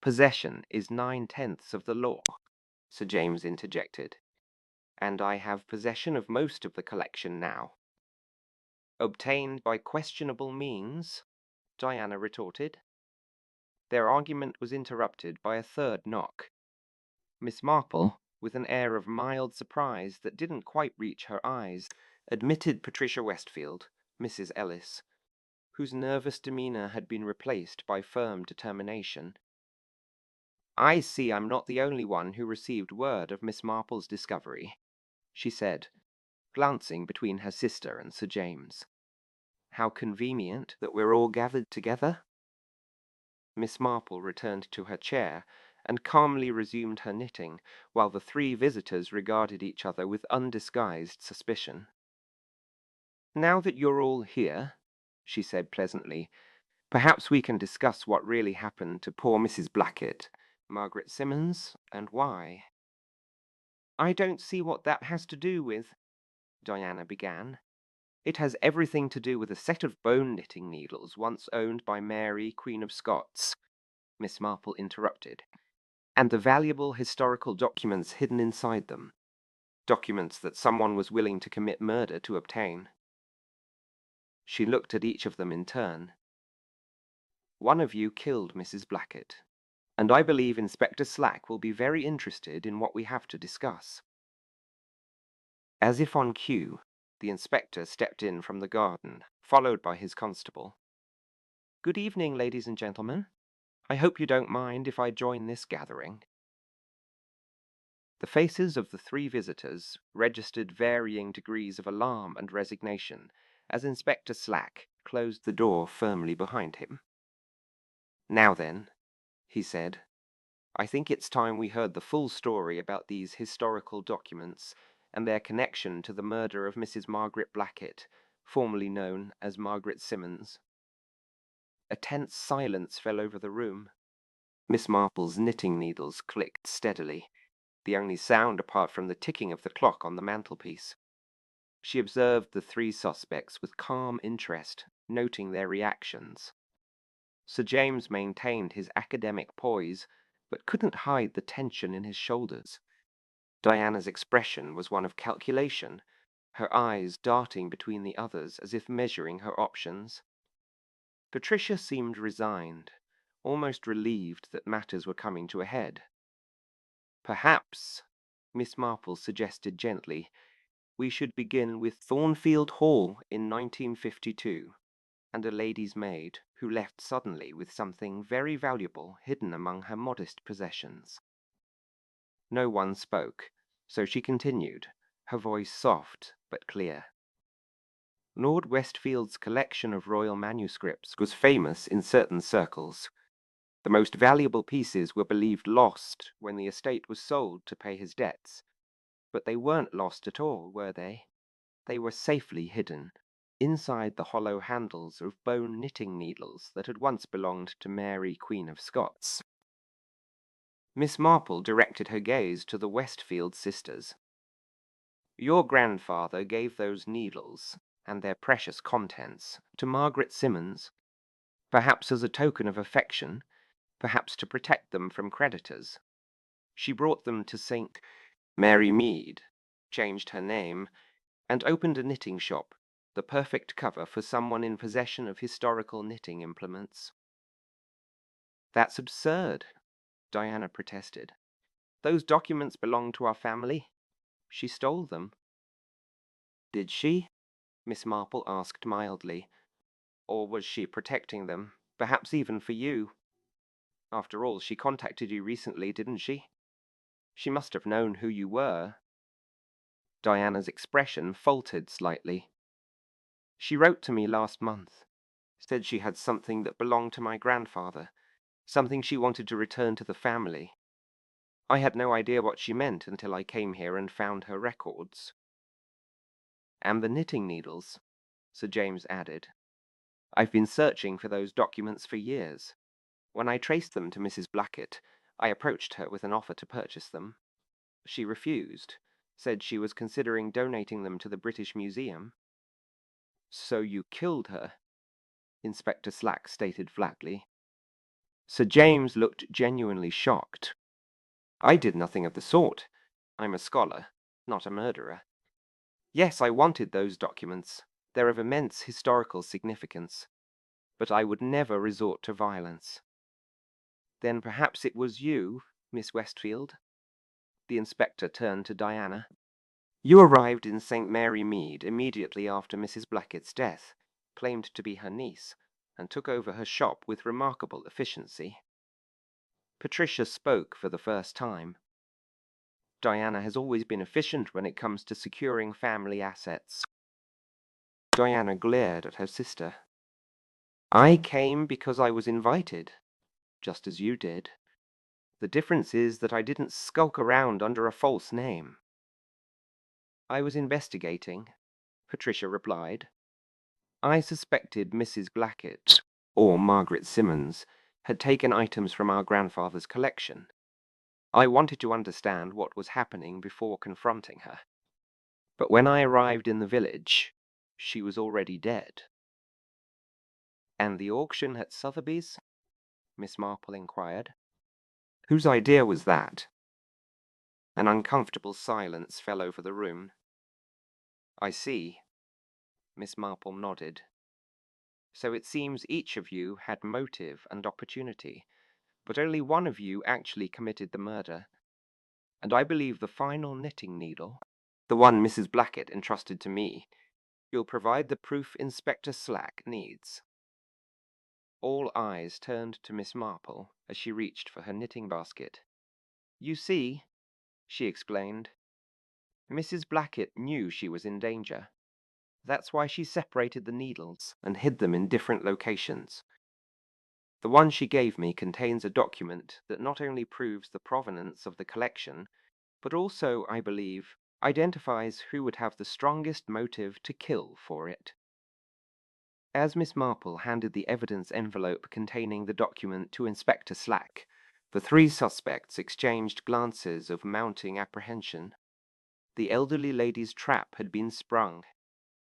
Possession is 9/10 of the law, Sir James interjected, and I have possession of most of the collection now. Obtained by questionable means, Diana retorted. Their argument was interrupted by a third knock. Miss Marple, with an air of mild surprise that didn't quite reach her eyes, admitted Patricia Westfield, Mrs. Ellis, whose nervous demeanor had been replaced by firm determination. I see I'm not the only one who received word of Miss Marple's discovery, she said, glancing between her sister and Sir James. How convenient that we're all gathered together. Miss Marple returned to her chair and calmly resumed her knitting, while the three visitors regarded each other with undisguised suspicion. Now that you're all here, she said pleasantly, perhaps we can discuss what really happened to poor Mrs. Blackett, Margaret Simmons, and why. I don't see what that has to do with, Diana began. It has everything to do with a set of bone knitting needles once owned by Mary, Queen of Scots," Miss Marple interrupted, "and the valuable historical documents hidden inside them. Documents that someone was willing to commit murder to obtain." She looked at each of them in turn. "One of you killed Mrs. Blackett, and I believe Inspector Slack will be very interested in what we have to discuss." As if on cue, the inspector stepped in from the garden, followed by his constable. "Good evening, ladies and gentlemen. I hope you don't mind if I join this gathering." The faces of the three visitors registered varying degrees of alarm and resignation as Inspector Slack closed the door firmly behind him. "Now then," he said, "I think it's time we heard the full story about these historical documents and their connection to the murder of Mrs. Margaret Blackett, formerly known as Margaret Simmons." A tense silence fell over the room. Miss Marple's knitting needles clicked steadily, the only sound apart from the ticking of the clock on the mantelpiece. She observed the three suspects with calm interest, noting their reactions. Sir James maintained his academic poise, but couldn't hide the tension in his shoulders. Diana's expression was one of calculation, her eyes darting between the others as if measuring her options. Patricia seemed resigned, almost relieved that matters were coming to a head. "Perhaps," Miss Marple suggested gently, "we should begin with Thornfield Hall in 1952, and a lady's maid who left suddenly with something very valuable hidden among her modest possessions." No one spoke, so she continued, her voice soft but clear. "Lord Westfield's collection of royal manuscripts was famous in certain circles. The most valuable pieces were believed lost when the estate was sold to pay his debts. But they weren't lost at all, were they? They were safely hidden inside the hollow handles of bone knitting needles that had once belonged to Mary, Queen of Scots." Miss Marple directed her gaze to the Westfield sisters. "Your grandfather gave those needles, and their precious contents, to Margaret Simmons, perhaps as a token of affection, perhaps to protect them from creditors. She brought them to St. Mary Mead, changed her name, and opened a knitting shop, the perfect cover for someone in possession of historical knitting implements." "That's absurd," Diana protested. "Those documents belong to our family. She stole them." "Did she?" Miss Marple asked mildly. "Or was she protecting them, perhaps even for you? After all, she contacted you recently, didn't she? She must have known who you were." Diana's expression faltered slightly. "She wrote to me last month. Said she had something that belonged to my grandfather, something she wanted to return to the family. I had no idea what she meant until I came here and found her records." "And the knitting needles," Sir James added. "I've been searching for those documents for years. When I traced them to Mrs. Blackett, I approached her with an offer to purchase them. She refused, said she was considering donating them to the British Museum." "So you killed her," Inspector Slack stated flatly. Sir James looked genuinely shocked. "I did nothing of the sort. I'm a scholar, not a murderer. Yes, I wanted those documents. They're of immense historical significance. But I would never resort to violence." "Then perhaps it was you, Miss Westfield?" The inspector turned to Diana. "You arrived in St. Mary Mead immediately after Mrs. Blackett's death, claimed to be her niece, and took over her shop with remarkable efficiency." Patricia spoke for the first time. "Diana has always been efficient when it comes to securing family assets." Diana glared at her sister. "I came because I was invited, just as you did. The difference is that I didn't skulk around under a false name." "I was investigating," Patricia replied. "I suspected Mrs. Blackett, or Margaret Simmons, had taken items from our grandfather's collection. I wanted to understand what was happening before confronting her. But when I arrived in the village, she was already dead. And the auction at Sotheby's? Miss Marple inquired. Whose idea was that? An uncomfortable silence fell over the room. I see. Miss Marple nodded. So it seems each of you had motive and opportunity, but only one of you actually committed the murder. And I believe the final knitting needle, the one Mrs. Blackett entrusted to me, will provide the proof Inspector Slack needs. All eyes turned to Miss Marple as she reached for her knitting basket. You see, she explained, Mrs. Blackett knew she was in danger. That's why she separated the needles and hid them in different locations. The one she gave me contains a document that not only proves the provenance of the collection, but also, I believe, identifies who would have the strongest motive to kill for it. As Miss Marple handed the evidence envelope containing the document to Inspector Slack, the three suspects exchanged glances of mounting apprehension. The elderly lady's trap had been sprung,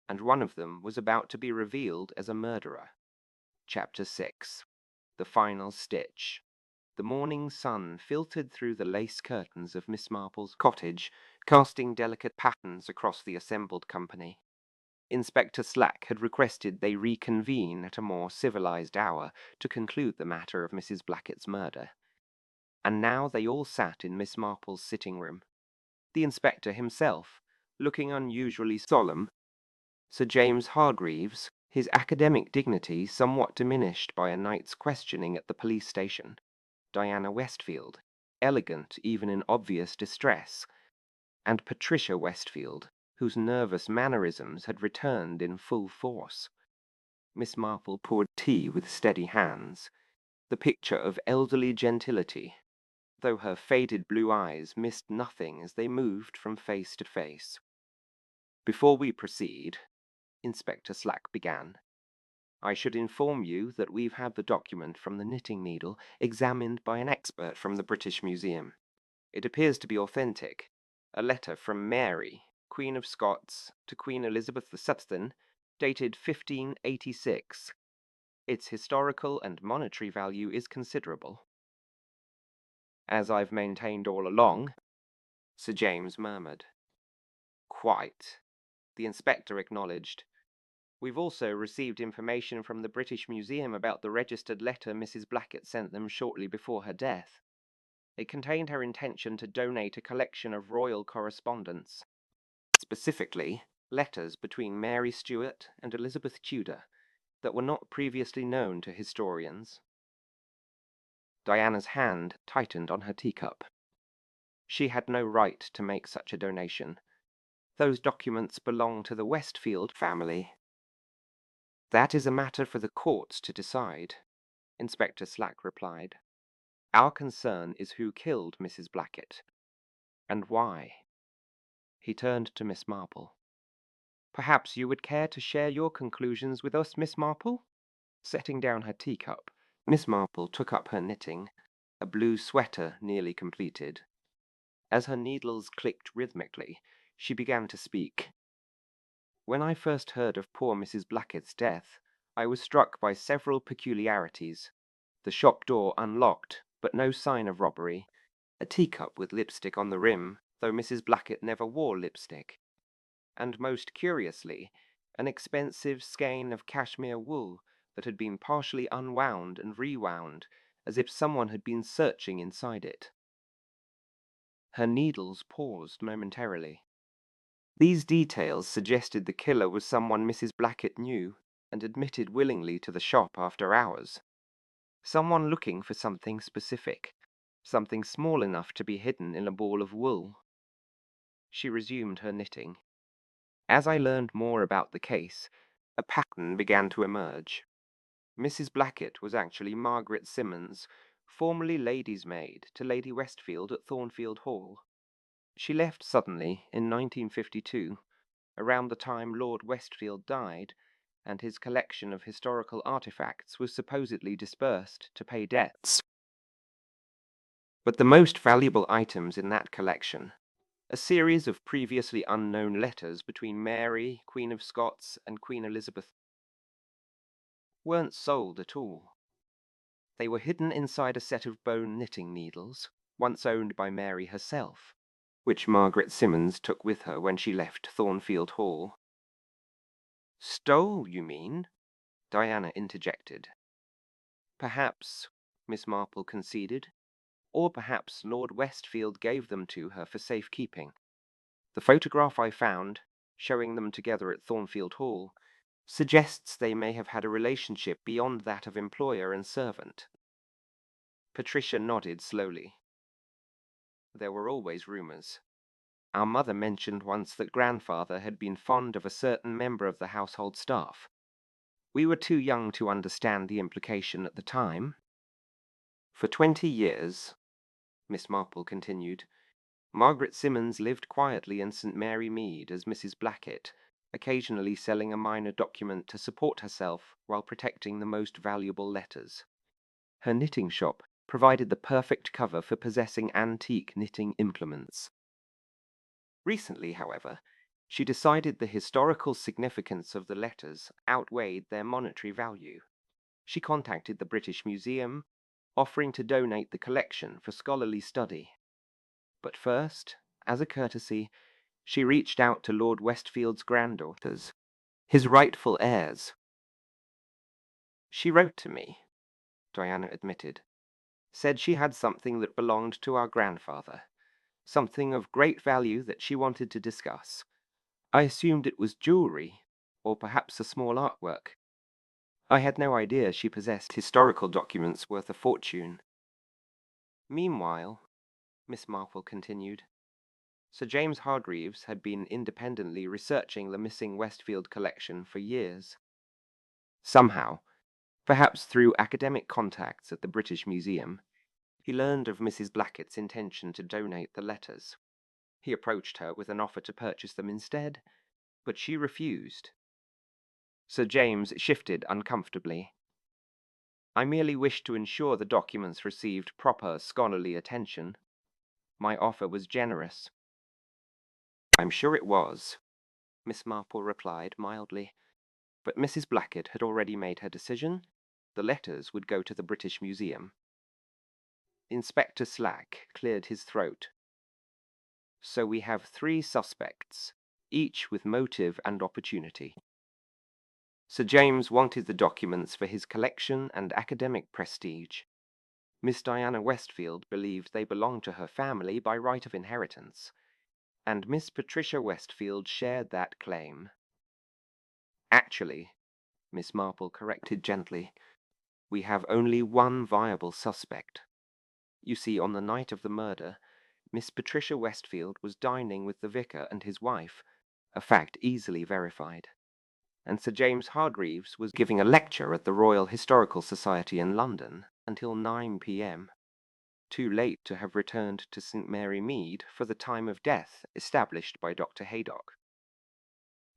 and one of them was about to be revealed as a murderer. Chapter 6. The Final Stitch. The morning sun filtered through the lace curtains of Miss Marple's cottage, casting delicate patterns across the assembled company. Inspector Slack had requested they reconvene at a more civilized hour to conclude the matter of Mrs. Blackett's murder. And now they all sat in Miss Marple's sitting room. The inspector himself, looking unusually solemn, Sir James Hargreaves, his academic dignity somewhat diminished by a night's questioning at the police station, Diana Westfield, elegant even in obvious distress, and Patricia Westfield, whose nervous mannerisms had returned in full force. Miss Marple poured tea with steady hands, the picture of elderly gentility, though her faded blue eyes missed nothing as they moved from face to face. Before we proceed, Inspector Slack began, I should inform you that we've had the document from the knitting needle examined by an expert from the British Museum. It appears to be authentic. A letter from Mary, Queen of Scots, to Queen Elizabeth II, dated 1586. Its historical and monetary value is considerable. As I've maintained all along, Sir James murmured. Quite, the inspector acknowledged. We've also received information from the British Museum about the registered letter Mrs. Blackett sent them shortly before her death. It contained her intention to donate a collection of royal correspondence, specifically letters between Mary Stuart and Elizabeth Tudor that were not previously known to historians. Diana's hand tightened on her teacup. She had no right to make such a donation. Those documents belong to the Westfield family. That is a matter for the courts to decide, Inspector Slack replied. Our concern is who killed Mrs. Blackett, and why. He turned to Miss Marple. Perhaps you would care to share your conclusions with us, Miss Marple? Setting down her teacup, Miss Marple took up her knitting, a blue sweater nearly completed. As her needles clicked rhythmically, she began to speak. When I first heard of poor Mrs. Blackett's death, I was struck by several peculiarities. The shop door unlocked, but no sign of robbery. A teacup with lipstick on the rim, though Mrs. Blackett never wore lipstick. And most curiously, an expensive skein of cashmere wool that had been partially unwound and rewound, as if someone had been searching inside it. Her needles paused momentarily. These details suggested the killer was someone Mrs. Blackett knew, and admitted willingly to the shop after hours. Someone looking for something specific, something small enough to be hidden in a ball of wool. She resumed her knitting. As I learned more about the case, a pattern began to emerge. Mrs. Blackett was actually Margaret Simmons, formerly lady's maid to Lady Westfield at Thornfield Hall. She left suddenly in 1952, around the time Lord Westfield died, and his collection of historical artifacts was supposedly dispersed to pay debts. But the most valuable items in that collection A series of previously unknown letters between Mary, Queen of Scots, and Queen Elizabeth weren't sold at all. They were hidden inside a set of bone knitting needles, once owned by Mary herself, which Margaret Simmons took with her when she left Thornfield Hall. Stole, you mean? Diana interjected. Perhaps, Miss Marple conceded, or perhaps Lord Westfield gave them to her for safekeeping. The photograph I found, showing them together at Thornfield Hall, suggests they may have had a relationship beyond that of employer and servant. Patricia nodded slowly. There were always rumours. Our mother mentioned once that grandfather had been fond of a certain member of the household staff. We were too young to understand the implication at the time. For 20 years, Miss Marple continued, Margaret Simmons lived quietly in St. Mary Mead as Mrs. Blackett, occasionally selling a minor document to support herself while protecting the most valuable letters. Her knitting shop provided the perfect cover for possessing antique knitting implements. Recently, however, she decided the historical significance of the letters outweighed their monetary value. She contacted the British Museum, offering to donate the collection for scholarly study. But first, as a courtesy, she reached out to Lord Westfield's granddaughters, his rightful heirs. She wrote to me, Diana admitted. Said she had something that belonged to our grandfather, something of great value that she wanted to discuss. I assumed it was jewelry, or perhaps a small artwork. I had no idea she possessed historical documents worth a fortune. Meanwhile, Miss Marple continued, Sir James Hargreaves had been independently researching the missing Westfield collection for years. Somehow, perhaps through academic contacts at the British Museum, he learned of Mrs. Blackett's intention to donate the letters. He approached her with an offer to purchase them instead, but she refused. Sir James shifted uncomfortably. I merely wished to ensure the documents received proper scholarly attention. My offer was generous. I'm sure it was, Miss Marple replied mildly. But Mrs. Blackett had already made her decision. The letters would go to the British Museum. Inspector Slack cleared his throat. So we have 3 suspects, each with motive and opportunity. Sir James wanted the documents for his collection and academic prestige. Miss Diana Westfield believed they belonged to her family by right of inheritance, and Miss Patricia Westfield shared that claim. Actually, Miss Marple corrected gently, we have only one viable suspect. You see, on the night of the murder, Miss Patricia Westfield was dining with the vicar and his wife, a fact easily verified. And Sir James Hargreaves was giving a lecture at the Royal Historical Society in London until 9 p.m. Too late to have returned to St. Mary Mead for the time of death established by Dr. Haydock.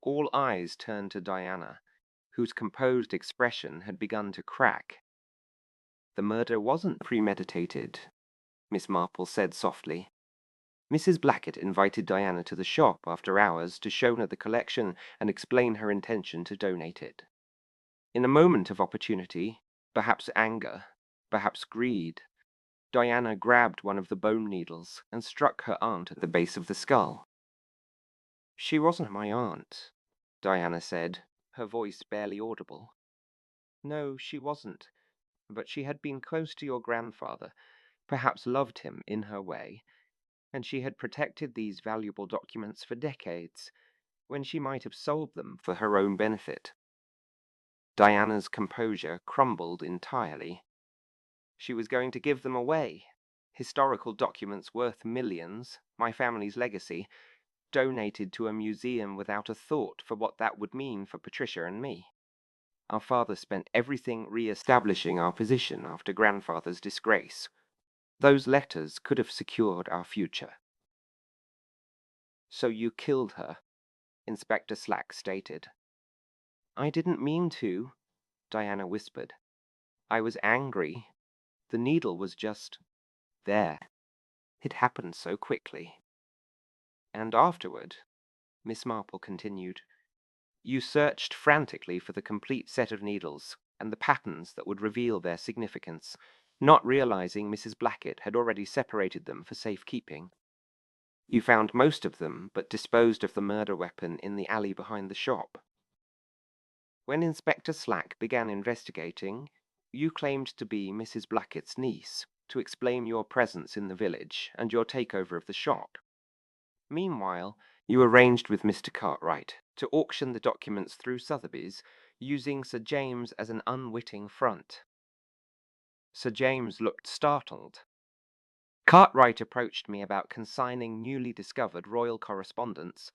All eyes turned to Diana, whose composed expression had begun to crack. The murder wasn't premeditated, Miss Marple said softly. Mrs. Blackett invited Diana to the shop after hours to show her the collection and explain her intention to donate it. In a moment of opportunity, perhaps anger, perhaps greed, Diana grabbed one of the bone needles and struck her aunt at the base of the skull. She wasn't my aunt, Diana said, her voice barely audible. No, she wasn't, but she had been close to your grandfather, perhaps loved him in her way, and she had protected these valuable documents for decades, when she might have sold them for her own benefit. Diana's composure crumbled entirely. She was going to give them away. Historical documents worth millions, my family's legacy, donated to a museum without a thought for what that would mean for Patricia and me. Our father spent everything re-establishing our position after grandfather's disgrace. Those letters could have secured our future. So you killed her, Inspector Slack stated. I didn't mean to, Diana whispered. I was angry. The needle was just there. It happened so quickly. And afterward, Miss Marple continued, you searched frantically for the complete set of needles and the patterns that would reveal their significance, not realizing Mrs. Blackett had already separated them for safekeeping. You found most of them, but disposed of the murder weapon in the alley behind the shop. When Inspector Slack began investigating, you claimed to be Mrs. Blackett's niece, to explain your presence in the village and your takeover of the shop. Meanwhile, you arranged with Mr. Cartwright to auction the documents through Sotheby's, using Sir James as an unwitting front. Sir James looked startled. Cartwright approached me about consigning newly discovered royal correspondence.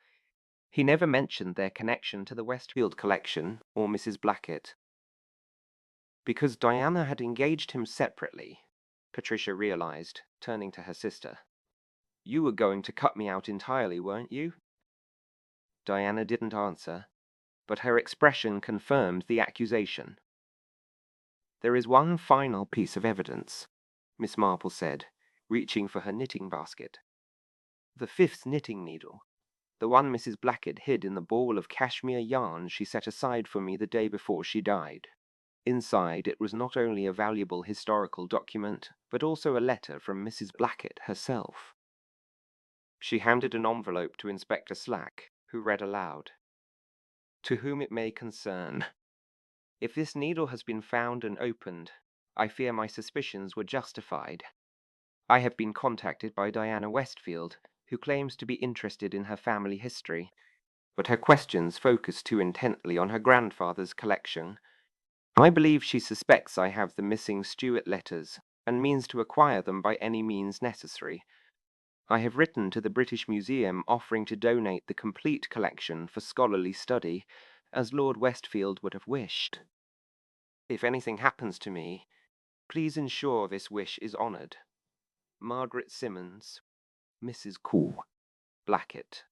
He never mentioned their connection to the Westfield collection or Mrs. Blackett. Because Diana had engaged him separately, Patricia realized, turning to her sister. You were going to cut me out entirely, weren't you? Diana didn't answer, but her expression confirmed the accusation. There is one final piece of evidence, Miss Marple said, reaching for her knitting basket. The fifth knitting needle, the one Mrs. Blackett hid in the ball of cashmere yarn she set aside for me the day before she died. Inside it was not only a valuable historical document, but also a letter from Mrs. Blackett herself. She handed an envelope to Inspector Slack, who read aloud. To whom it may concern. If this needle has been found and opened, I fear my suspicions were justified. I have been contacted by Diana Westfield, who claims to be interested in her family history, but her questions focus too intently on her grandfather's collection. I believe she suspects I have the missing Stuart letters and means to acquire them by any means necessary. I have written to the British Museum offering to donate the complete collection for scholarly study, as Lord Westfield would have wished. If anything happens to me, please ensure this wish is honoured. Margaret Simmons, Mrs. Blackett.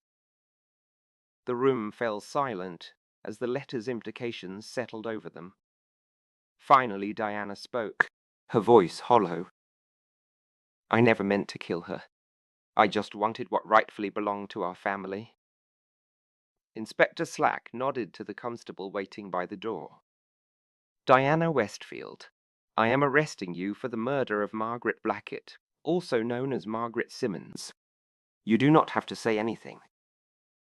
The room fell silent as the letter's implications settled over them. Finally Diana spoke, her voice hollow. I never meant to kill her. I just wanted what rightfully belonged to our family. Inspector Slack nodded to the constable waiting by the door. Diana Westfield, I am arresting you for the murder of Margaret Blackett, also known as Margaret Simmons. You do not have to say anything,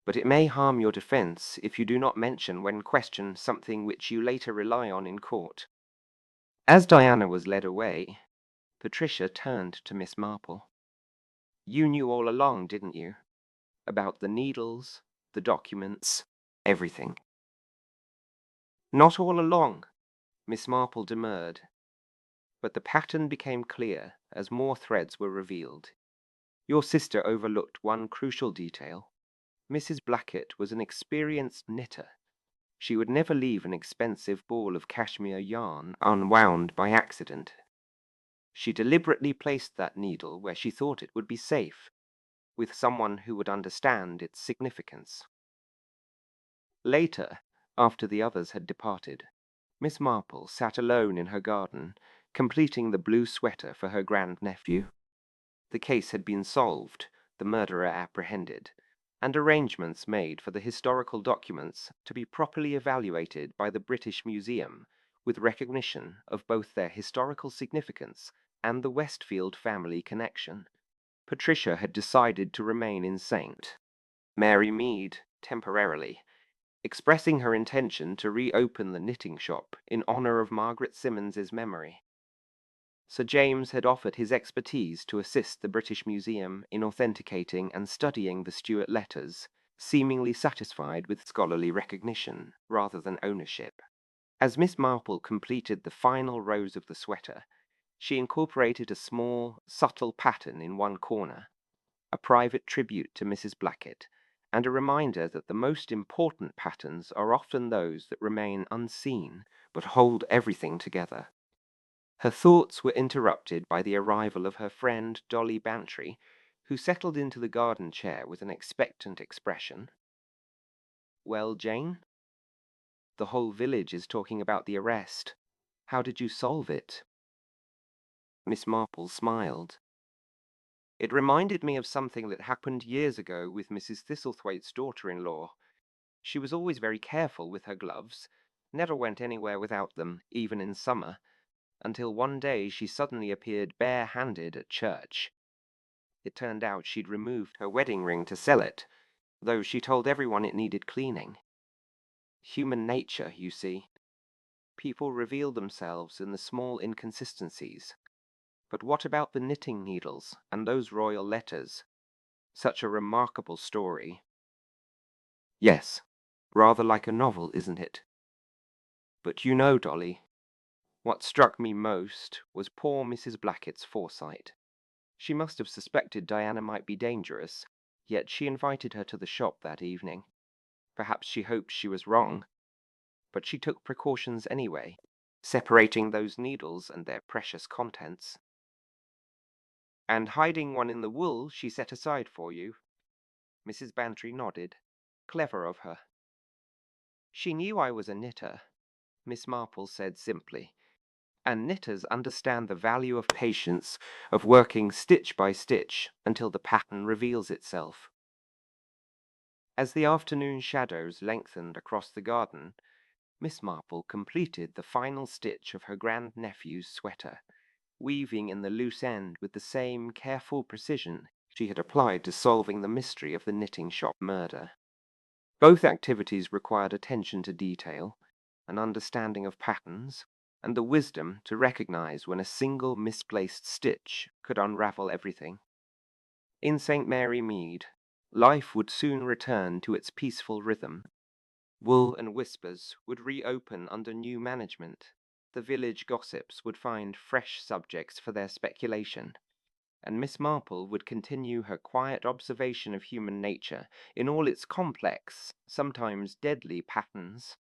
but it may harm your defense if you do not mention when questioned something which you later rely on in court. As Diana was led away, Patricia turned to Miss Marple. You knew all along, didn't you? About the needles, the documents, everything. Not all along, Miss Marple demurred, but the pattern became clear as more threads were revealed. Your sister overlooked one crucial detail. Mrs. Blackett was an experienced knitter. She would never leave an expensive ball of cashmere yarn unwound by accident. She deliberately placed that needle where she thought it would be safe, with someone who would understand its significance. Later, after the others had departed, Miss Marple sat alone in her garden, completing the blue sweater for her grandnephew. The case had been solved, the murderer apprehended, and arrangements made for the historical documents to be properly evaluated by the British Museum, with recognition of both their historical significance and the Westfield family connection. Patricia had decided to remain in St. Mary Mead, temporarily, expressing her intention to reopen the knitting shop in honour of Margaret Simmons's memory. Sir James had offered his expertise to assist the British Museum in authenticating and studying the Stuart letters, seemingly satisfied with scholarly recognition rather than ownership. As Miss Marple completed the final rows of the sweater, she incorporated a small, subtle pattern in one corner, a private tribute to Mrs. Blackett, and a reminder that the most important patterns are often those that remain unseen but hold everything together. Her thoughts were interrupted by the arrival of her friend Dolly Bantry, who settled into the garden chair with an expectant expression. Well, Jane? The whole village is talking about the arrest. How did you solve it? Miss Marple smiled. It reminded me of something that happened years ago with Mrs. Thistlethwaite's daughter-in-law. She was always very careful with her gloves, never went anywhere without them, even in summer, until one day she suddenly appeared bare-handed at church. It turned out she'd removed her wedding ring to sell it, though she told everyone it needed cleaning. Human nature, you see. People reveal themselves in the small inconsistencies. But what about the knitting needles and those royal letters? Such a remarkable story. Yes, rather like a novel, isn't it? But you know, Dolly, what struck me most was poor Mrs. Blackett's foresight. She must have suspected Diana might be dangerous, yet she invited her to the shop that evening. Perhaps she hoped she was wrong, but she took precautions anyway, separating those needles and their precious contents. And hiding one in the wool she set aside for you. Mrs. Bantry nodded. Clever of her. She knew I was a knitter, Miss Marple said simply, and knitters understand the value of patience, of working stitch by stitch until the pattern reveals itself. As the afternoon shadows lengthened across the garden, Miss Marple completed the final stitch of her grand-nephew's sweater, weaving in the loose end with the same careful precision she had applied to solving the mystery of the knitting shop murder. Both activities required attention to detail, an understanding of patterns, and the wisdom to recognize when a single misplaced stitch could unravel everything. In St. Mary Mead, life would soon return to its peaceful rhythm. Wool and Whispers would reopen under new management. The village gossips would find fresh subjects for their speculation, and Miss Marple would continue her quiet observation of human nature in all its complex, sometimes deadly patterns.